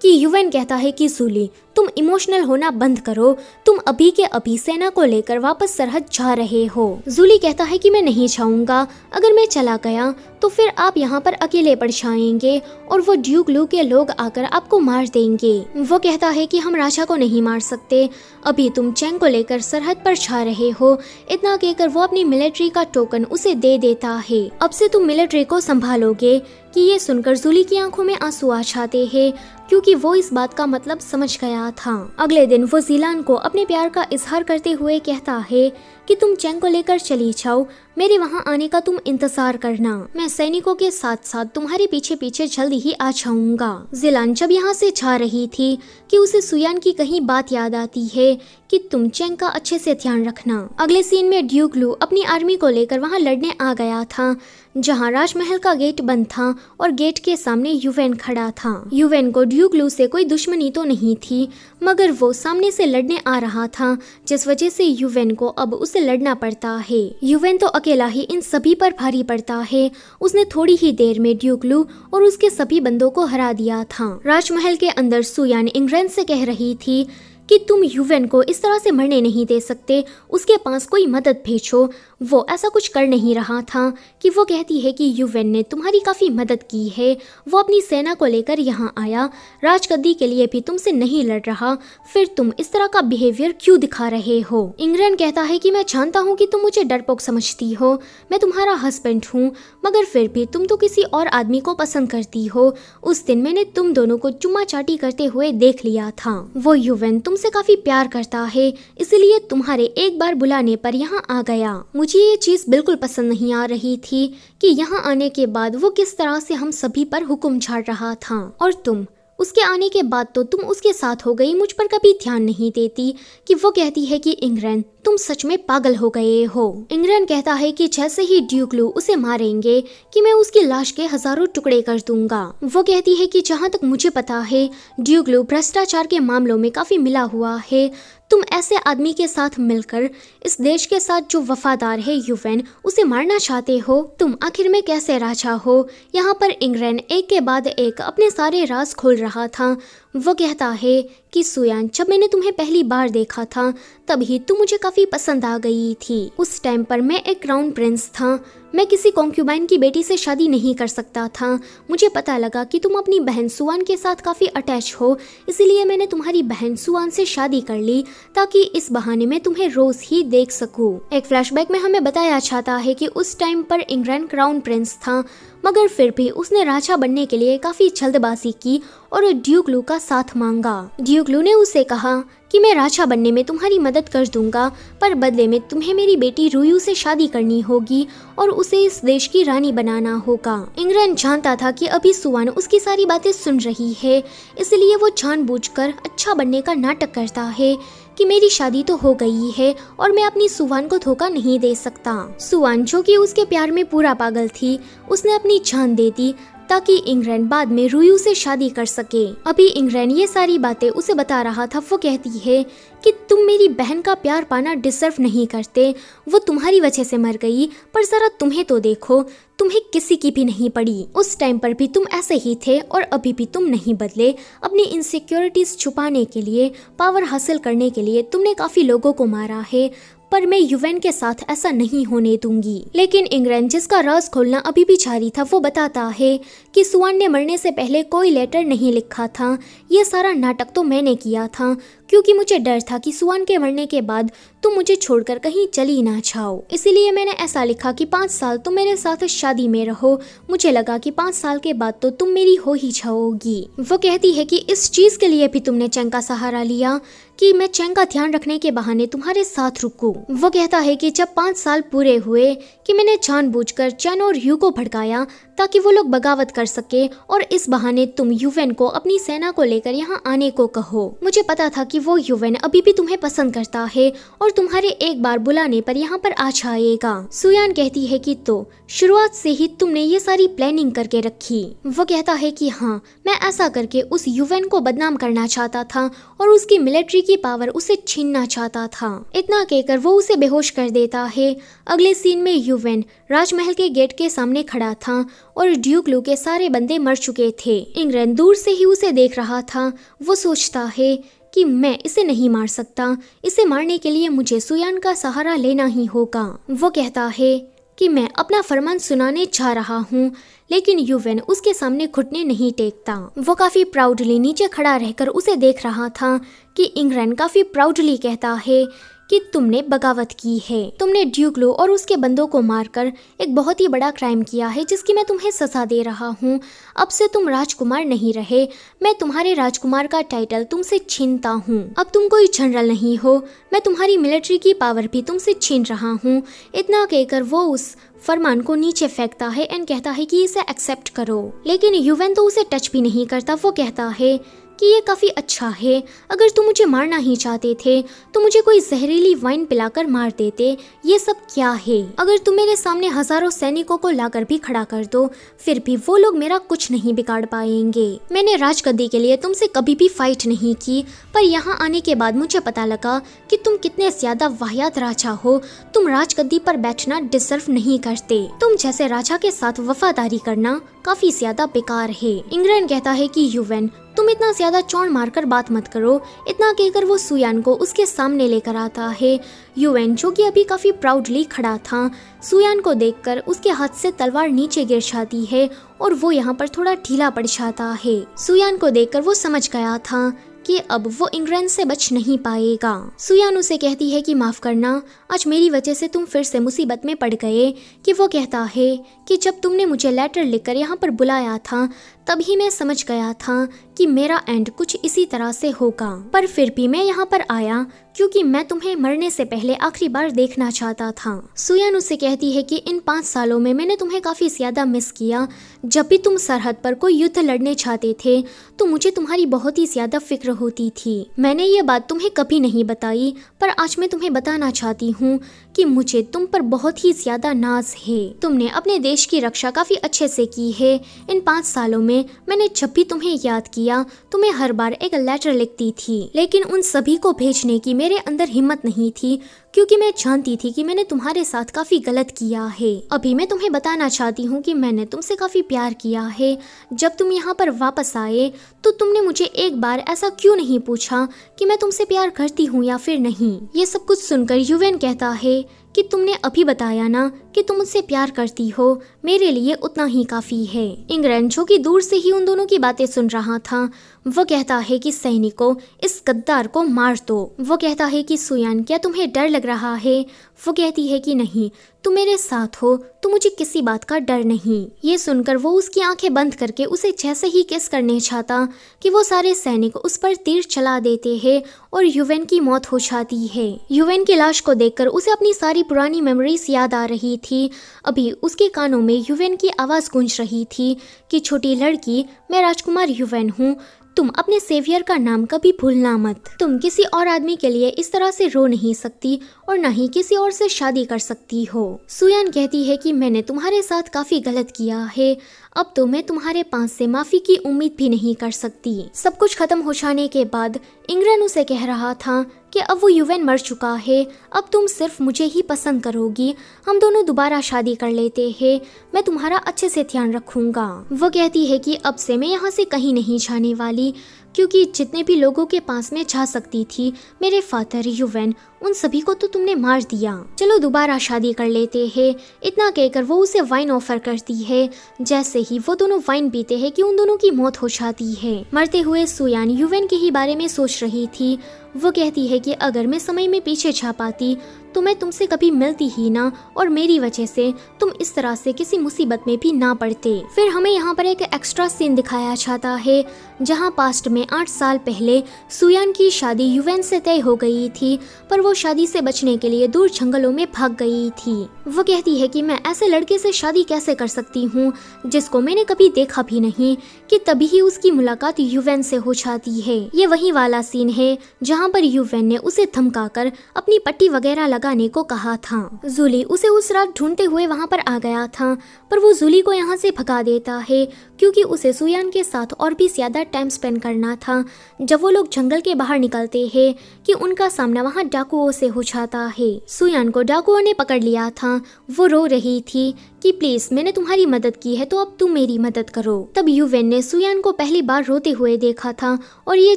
कि युवेन कहता है कि जूली तुम इमोशनल होना बंद करो, तुम अभी के अभी सेना को लेकर वापस सरहद जा रहे हो। जूली कहता है कि मैं नहीं जाऊंगा, अगर मैं चला गया तो फिर आप यहाँ पर अकेले पड़ जाएंगे और वो ड्यूक लू के लोग आकर आपको मार देंगे। वो कहता है कि हम राजा को नहीं मार सकते, अभी तुम चैंग को लेकर सरहद पर जा रहे हो। इतना कहकर वो अपनी मिलिट्री का टोकन उसे दे देता है। अब से तुम मिलिट्री को संभालोगे। कि ये सुनकर जूली की आंखों में आंसू आ जाते हैं क्योंकि वो इस बात का मतलब समझ गया था। अगले दिन वो जिलान को अपने प्यार का इजहार करते हुए कहता है कि तुम चैंग को लेकर चली जाओ, मेरे वहाँ आने का तुम इंतजार करना, मैं सैनिकों के साथ साथ तुम्हारे पीछे पीछे जल्दी ही आ जाऊंगा। जिलान जब यहाँ से जा रही थी कि उसे सुयान की कहीं बात याद आती है कि तुम चैंग का अच्छे से ध्यान रखना। अगले सीन में ड्यूक लू अपनी आर्मी को लेकर वहाँ लड़ने आ गया था, जहाँ राजमहल का गेट बंद था और गेट के सामने युवेन खड़ा था। युवेन को ड्यूक लू से कोई दुश्मनी तो नहीं थी, मगर वो सामने से लड़ने आ रहा था, जिस वजह से युवेन को अब उसे लड़ना पड़ता है। युवेन तो अकेला ही इन सभी पर भारी पड़ता है। उसने थोड़ी ही देर में ड्यूक लू और उसके सभी बंदों को हरा दिया था। राजमहल के अंदर सुयान इंग्रैन से कह रही थी कि तुम युवेन को इस तरह से मरने नहीं दे सकते, उसके पास कोई मदद भेजो। वो ऐसा कुछ कर नहीं रहा था कि वो कहती है कि युवेन ने तुम्हारी काफ़ी मदद की है, वो अपनी सेना को लेकर यहाँ आया, राजगद्दी के लिए भी तुमसे नहीं लड़ रहा, फिर तुम इस तरह का बिहेवियर क्यों दिखा रहे हो। इंग्रैन कहता है कि मैं जानता हूँ कि तुम मुझे डरपोक समझती हो, मैं तुम्हारा हस्बैंड हूँ, मगर फिर भी तुम तो किसी और आदमी को पसंद करती हो। उस दिन मैंने तुम दोनों को चुम्मा चाटी करते हुए देख लिया था। वो युवेन तुमसे काफ़ी प्यार करता है, इसलिए तुम्हारे एक बार बुलाने पर यहाँ आ गया। मुझे ये चीज़ बिल्कुल पसंद नहीं आ रही थी कि यहाँ आने के बाद वो किस तरह से हम सभी पर हुक्म झाड़ रहा था, और तुम उसके आने के बाद तो तुम उसके साथ हो गई, मुझ पर कभी ध्यान नहीं देती। कि वो कहती है कि इंग्रैन तुम सच में पागल हो गए हो। इंग्रैन कहता है कि जैसे ही ड्यूक लू उसे मारेंगे कि मैं उसकी लाश के हजारों टुकड़े कर दूंगा। वो कहती है कि जहाँ तक मुझे पता है ड्यूक लू भ्रष्टाचार के मामलों में काफी मिला हुआ है, तुम ऐसे आदमी के साथ मिलकर इस देश के साथ जो वफादार है युवेन, उसे मारना चाहते हो। तुम आखिर में कैसे राजा हो। यहाँ पर इंग्रैन एक के बाद एक अपने सारे राज खोल रहा था। वो कहता है कि सुयान जब मैंने तुम्हें पहली बार देखा था तभी तुम मुझे काफी पसंद आ गई थी। उस टाइम पर मैं एक क्राउन प्रिंस था, मैं किसी कॉन्क्यूबाइन की बेटी से शादी नहीं कर सकता था। मुझे पता लगा कि तुम अपनी बहन सुआन के साथ काफी अटैच हो, इसीलिए मैंने तुम्हारी बहन सुआन से शादी कर ली ताकि इस बहाने में तुम्हें रोज ही देख सकूं। एक फ्लैशबैक में हमें बताया जाता है कि उस टाइम पर इंग्रैन क्राउन प्रिंस था, मगर फिर भी उसने राजा बनने के लिए काफी जल्दबाजी की और ड्यूक लू का साथ मांगा। ड्यूक लू ने उसे कहा कि मैं राजा बनने में तुम्हारी मदद कर दूंगा, पर बदले में तुम्हें मेरी बेटी रुयू से शादी करनी होगी और उसे इस देश की रानी बनाना होगा। इंग्रैन जानता था कि अभी सुआन उसकी सारी बातें सुन रही है, इसलिए वो जानबूझकर अच्छा बनने का नाटक करता है कि मेरी शादी तो हो गई है और मैं अपनी सुआन को धोखा नहीं दे सकता। सुआन जो कि उसके प्यार में पूरा पागल थी, उसने अपनी जान दे दी ताकि इंग्रैन बाद में रुयू से शादी कर सके। अभी इंग्रैन ये सारी बातें उसे बता रहा था। वो कहती है कि तुम मेरी बहन का प्यार पाना डिजर्व नहीं करते, वो तुम्हारी वजह से मर गई, पर जरा तुम्हें तो देखो, तुम्हें किसी की भी नहीं पड़ी। उस टाइम पर भी तुम ऐसे ही थे और अभी भी तुम नहीं बदले। अपनी इनसिक्योरिटीज छुपाने के लिए, पावर हासिल करने के लिए तुमने काफी लोगों को मारा है, पर मैं युवेन के साथ ऐसा नहीं होने दूंगी। लेकिन इंग्रैन जिसका राज खोलना अभी भी जारी था, वो बताता है कि सुआन ने मरने से पहले कोई लेटर नहीं लिखा था, ये सारा नाटक तो मैंने किया था, क्योंकि मुझे डर था कि सुआन के मरने के बाद तुम मुझे छोड़कर कहीं चली ना जाओ, इसीलिए मैंने ऐसा लिखा कि 5 साल तुम मेरे साथ शादी में रहो। मुझे लगा कि 5 साल के बाद तो तुम मेरी हो ही जाओगी। वो कहती है कि इस चीज के लिए भी तुमने चैंग का सहारा लिया कि मैं चैंग का ध्यान रखने के बहाने तुम्हारे साथ रुकूं। वो कहता है कि जब 5 साल पूरे हुए कि मैंने जानबूझकर चैन और यू को भड़काया ताकि वो लोग बगावत कर सके और इस बहाने तुम युवेन को अपनी सेना को लेकर यहाँ आने को कहो। मुझे पता था कि वो युवेन अभी भी तुम्हें पसंद करता है और तुम्हारे एक बार बुलाने पर यहाँ पर आ जाएगा। सुयान कहती है कि तो शुरुआत से ही तुमने ये सारी प्लानिंग करके रखी। वो कहता है कि हाँ, मैं ऐसा करके उस युवेन को बदनाम करना चाहता था और उसकी मिलिट्री की पावर उसे छीनना चाहता था। इतना कहकर वो उसे बेहोश कर देता है। अगले सीन में युवेन राजमहल के गेट के सामने खड़ा था और ड्यूक लू के सारे बंदे मर चुके थे। इंग्रैन दूर से ही उसे देख रहा था। वो सोचता है कि मैं इसे नहीं मार सकता, इसे मारने के लिए मुझे सुयान का सहारा लेना ही होगा। वो कहता है कि मैं अपना फरमान सुनाने जा रहा हूँ, लेकिन युवेन उसके सामने घुटने नहीं टेकता। वो काफी प्राउडली नीचे खड़ा रहकर उसे देख रहा था कि इंग्रैन काफी प्राउडली कहता है कि तुमने बगावत की है, तुमने ड्यूक लो और उसके बंदों को मारकर एक बहुत ही बड़ा क्राइम किया है जिसकी मैं तुम्हें सजा दे रहा हूँ। अब से तुम राजकुमार नहीं रहे, मैं तुम्हारे राजकुमार का टाइटल तुमसे छीनता हूँ। अब तुम कोई जनरल नहीं हो, मैं तुम्हारी मिलिट्री की पावर भी तुमसे छीन रहा हूँ। इतना कहकर वो उस फरमान को नीचे फेंकता है एंड कहता है कि इसे एक्सेप्ट करो, लेकिन युवेन तो उसे टच भी नहीं करता। वो कहता है कि ये काफी अच्छा है, अगर तुम मुझे मारना ही चाहते थे तो मुझे कोई जहरीली वाइन पिलाकर मार देते। ये सब क्या है? अगर तुम मेरे सामने हजारों सैनिकों को लाकर भी खड़ा कर दो फिर भी वो लोग मेरा कुछ नहीं बिगाड़ पाएंगे। मैंने राजगद्दी के लिए तुमसे कभी भी फाइट नहीं की, पर यहाँ आने के बाद मुझे पता लगा कि तुम कितने ज्यादा वाहियात राजा हो। तुम राजगद्दी पर बैठना डिजर्व नहीं करते। तुम जैसे राजा के साथ वफादारी करना काफी ज्यादा बेकार है। इंग्रैन कहता है कि युवेन तुम इतना ज्यादा चौड़ मारकर बात मत करो। इतना कहकर वो सुयान को उसके सामने लेकर आता है। युवेन जो कि अभी काफी प्राउडली खड़ा था, सुयान को देखकर उसके हाथ से तलवार नीचे गिर जाती है और वो यहाँ पर थोड़ा ढीला पड़ जाता है। सुयान को देखकर वो समझ गया था कि अब वो इंग्रैन से बच नहीं पाएगा। सुयान उसे कहती है कि माफ करना, आज मेरी वजह से तुम फिर से मुसीबत में पड़ गए। कि वो कहता है कि जब तुमने मुझे लेटर लिखकर यहाँ पर बुलाया था तभी मैं समझ गया था कि मेरा एंड कुछ इसी तरह से होगा, पर फिर भी मैं यहाँ पर आया क्योंकि मैं तुम्हें मरने से पहले आखिरी बार देखना चाहता था। सुयान उससे कहती है कि इन 5 सालों में मैंने तुम्हें काफी ज्यादा मिस किया। जब भी तुम सरहद पर कोई युद्ध लड़ने चाहते थे तो मुझे तुम्हारी बहुत ही ज्यादा फिक्र होती थी। मैंने ये बात तुम्हें कभी नहीं बताई, पर आज मैं तुम्हें बताना चाहती हूँ कि मुझे तुम पर बहुत ही ज्यादा नाज है। तुमने अपने देश की रक्षा काफी अच्छे से की है। इन 5 सालों में मैंने जब भी तुम्हें याद किया तुम्हें हर बार एक लेटर लिखती थी, लेकिन उन सभी को भेजने की मेरे अंदर हिम्मत नहीं थी क्योंकि मैं जानती थी कि मैंने तुम्हारे साथ काफी गलत किया है। अभी मैं तुम्हें बताना चाहती हूँ कि मैंने तुमसे काफी प्यार किया है। जब तुम यहाँ पर वापस आए तो तुमने मुझे एक बार ऐसा क्यों नहीं पूछा कि मैं तुमसे प्यार करती हूँ या फिर नहीं। ये सब कुछ सुनकर युवेन कहता है कि तुमने अभी बताया ना कि तुम मुझसे प्यार करती हो, मेरे लिए उतना ही काफी है। इंग्रैन जो कि दूर से ही उन दोनों की बातें सुन रहा था, वो कहता है कि सैनिकों इस गद्दार को मार दो। वो कहता है कि सुयान क्या तुम्हें डर लग रहा है? वो कहती है कि नहीं, तुम मेरे साथ हो तो मुझे किसी बात का डर नहीं। ये सुनकर वो उसकी आंखें बंद करके उसे जैसे ही किस करने चाहता कि वो सारे सैनिक उस पर तीर चला देते हैं और युवेन की मौत हो जाती है। युवेन की लाश को देखकर उसे अपनी सारी पुरानी मेमोरीज याद आ रही थी। अभी उसके कानों में युवेन की आवाज गूंज रही थी कि छोटी लड़की, मैं राजकुमार युवेन हूँ, तुम अपने सेवियर का नाम कभी भूलना मत। तुम किसी और आदमी के लिए इस तरह से रो नहीं सकती और न ही किसी और से शादी कर सकती हो। सुयान कहती है कि मैंने तुम्हारे साथ काफी गलत किया है, अब तो मैं तुम्हारे पास से माफी की उम्मीद भी नहीं कर सकती। सब कुछ खत्म हो जाने के बाद इंग्रैन उसे कह रहा था कि अब वो युवेन मर चुका है, अब तुम सिर्फ मुझे ही पसंद करोगी, हम दोनों दोबारा शादी कर लेते हैं, मैं तुम्हारा अच्छे से ध्यान रखूंगा। वो कहती है कि अब से मैं यहाँ से कहीं नहीं जाने वाली क्योंकि जितने भी लोगों के पास मैं जा सकती थी, मेरे फादर युवेन, उन सभी को तो तुमने मार दिया, चलो दोबारा शादी कर लेते हैं। इतना कहकर वो उसे वाइन ऑफर करती है। जैसे ही वो दोनों वाइन पीते हैं कि उन दोनों की मौत हो जाती है। मरते हुए सुयान युवेन के ही बारे में सोच रही थी। वो कहती है कि अगर मैं समय में पीछे जा पाती तो मैं तुमसे कभी मिलती ही ना और मेरी वजह से तुम इस तरह से किसी मुसीबत में भी ना पड़ते। फिर हमें यहाँ पर एक एक्स्ट्रा सीन दिखाया जाता है जहाँ पास्ट में 8 साल पहले सुयान की शादी युवेन से तय हो गई थी, पर वो शादी से बचने के लिए दूर जंगलों में भाग गई थी। वो कहती है कि मैं ऐसे लड़के से शादी कैसे कर सकती हूँ जिसको मैंने कभी देखा भी नहीं, कि तभी ही उसकी मुलाकात युवेन से हो जाती है। ये वही वाला सीन है जहाँ पर युवेन ने उसे धमकाकर अपनी पट्टी वगैरह लगाने को कहा था। जूली उसे उस रात ढूंढते हुए वहाँ पर आ गया था, पर वो जूली को यहाँ से भगा देता है क्योंकि उसे सुयान के साथ और भी ज्यादा टाइम स्पेंड करना था। जब वो लोग जंगल के बाहर निकलते हैं कि उनका सामना वहाँ डाकुओं से हो जाता है। सुयान को डाकुओं ने पकड़ लिया था। वो रो रही थी कि प्लीज मैंने तुम्हारी मदद की है तो अब तुम मेरी मदद करो। तब युवेन ने सुयान को पहली बार रोते हुए देखा था और ये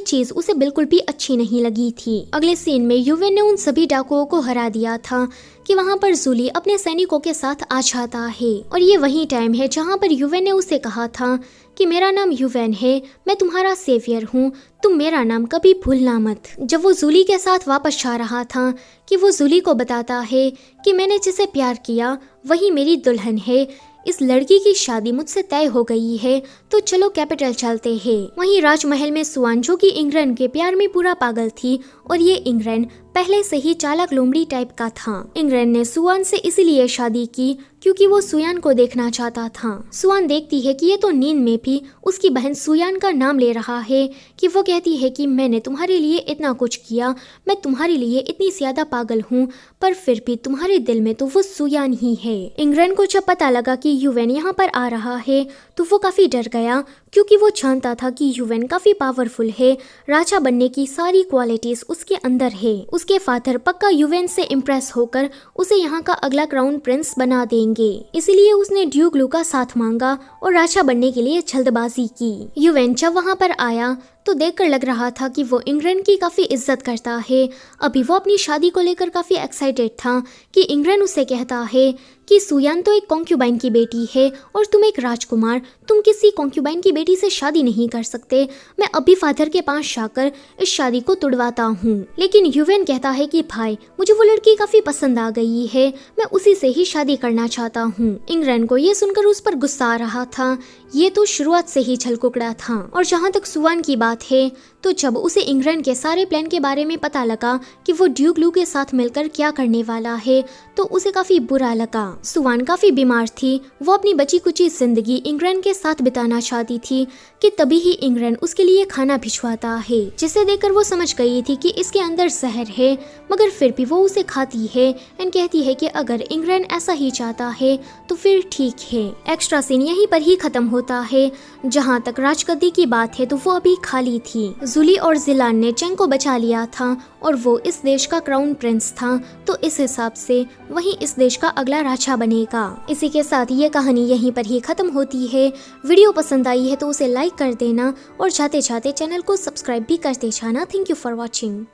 चीज उसे बिल्कुल भी अच्छी नहीं लगी थी। अगले सीन में युवेन ने उन सभी डाकुओं को हरा दिया था कि वहाँ पर जूली अपने सैनिकों के साथ आ जाता है और ये वही टाइम है जहाँ पर यूवेन ने उसे कहा था कि मेरा नाम यूवेन है, मैं तुम्हारा सेवियर हूँ, तुम मेरा नाम कभी भूलना मत। जब वो जूली के साथ वापस जा रहा था कि वो जूली को बताता है कि मैंने जिसे प्यार किया वही मेरी दुल्हन है, इस लड़की की शादी मुझसे तय हो गई है, तो चलो कैपिटल चलते हैं। वहीं राजमहल में सुआन, जो कि इंग्रैन के प्यार में पूरा पागल थी, और ये इंग्रैन पहले से ही चालाक लोमड़ी टाइप का था। इंग्रैन ने सुआन से इसीलिए शादी की क्योंकि वो सुयान को देखना चाहता था। सुआन देखती है कि ये तो नींद में भी उसकी बहन सुयान का नाम ले रहा है, कि वो कहती है कि मैंने तुम्हारे लिए इतना कुछ किया, मैं तुम्हारे लिए इतनी ज्यादा पागल हूँ, पर फिर भी तुम्हारे दिल में तो वो सुयान ही है। इंग्रैन को जब पता लगा कि यूवेन यहाँ पर आ रहा है तो वो काफी डर गया, क्योंकि वो जानता था कि यूवेन काफी पावरफुल है, राजा बनने की सारी क्वालिटीज उसके अंदर है। उसके फादर पक्का यूवेन से इम्प्रेस होकर उसे यहाँ का अगला क्राउन प्रिंस बना देंगे, इसलिए उसने ड्यूक लू का साथ मांगा और राजा बनने के लिए जल्दबाजी की। यूवेन जब वहाँ पर आया तो देखकर लग रहा था कि वो इंग्रैन की काफी इज्जत करता है। अभी वो अपनी शादी को लेकर काफी एक्साइटेड था कि इंग्रैन उसे कहता है कि सुयान तो एक कॉन्क्यूबाइन की बेटी है और तुम एक राजकुमार, तुम किसी कॉन्क्यूबाइन की बेटी से शादी नहीं कर सकते, मैं अभी फादर के पास जाकर इस शादी को तुड़वाता हूँ। लेकिन यूवेन कहता है कि भाई, मुझे वो लड़की काफी पसंद आ गई है, मैं उसी से ही शादी करना चाहता हूँ। इंग्रैन को ये सुनकर उस पर गुस्सा आ रहा था, ये तो शुरुआत से ही छलकुकड़ा था। और जहाँ तक सुआन की बात है, तो जब उसे इंग्रैन के सारे प्लान के बारे में पता लगा कि वो ड्यूक लू के साथ मिलकर क्या करने वाला है, तो उसे काफी बुरा लगा। सुआन काफी बीमार थी, वो अपनी बची कुची जिंदगी इंग्रैन के साथ बिताना चाहती थी कि तभी ही इंग्रैन उसके लिए खाना भिजवाता है, जिसे देखकर वो समझ गई थी कि इसके अंदर जहर है, मगर फिर भी वो उसे खाती है एंड कहती है कि अगर इंग्रैन ऐसा ही चाहता है तो फिर ठीक है। एक्स्ट्रा सीन यहीं पर ही खत्म होता है। जहाँ तक राजगद्दी की बात है तो वो अभी खाली थी। जूली और जिलान ने चेंग को बचा लिया था और वो इस देश का क्राउन प्रिंस था, तो इस हिसाब से वही इस देश का अगला राजा बनेगा। इसी के साथ ये कहानी यहीं पर ही खत्म होती है। वीडियो पसंद आई है तो उसे लाइक कर देना और जाते जाते चैनल को सब्सक्राइब भी करते जाना। Thank you for watching.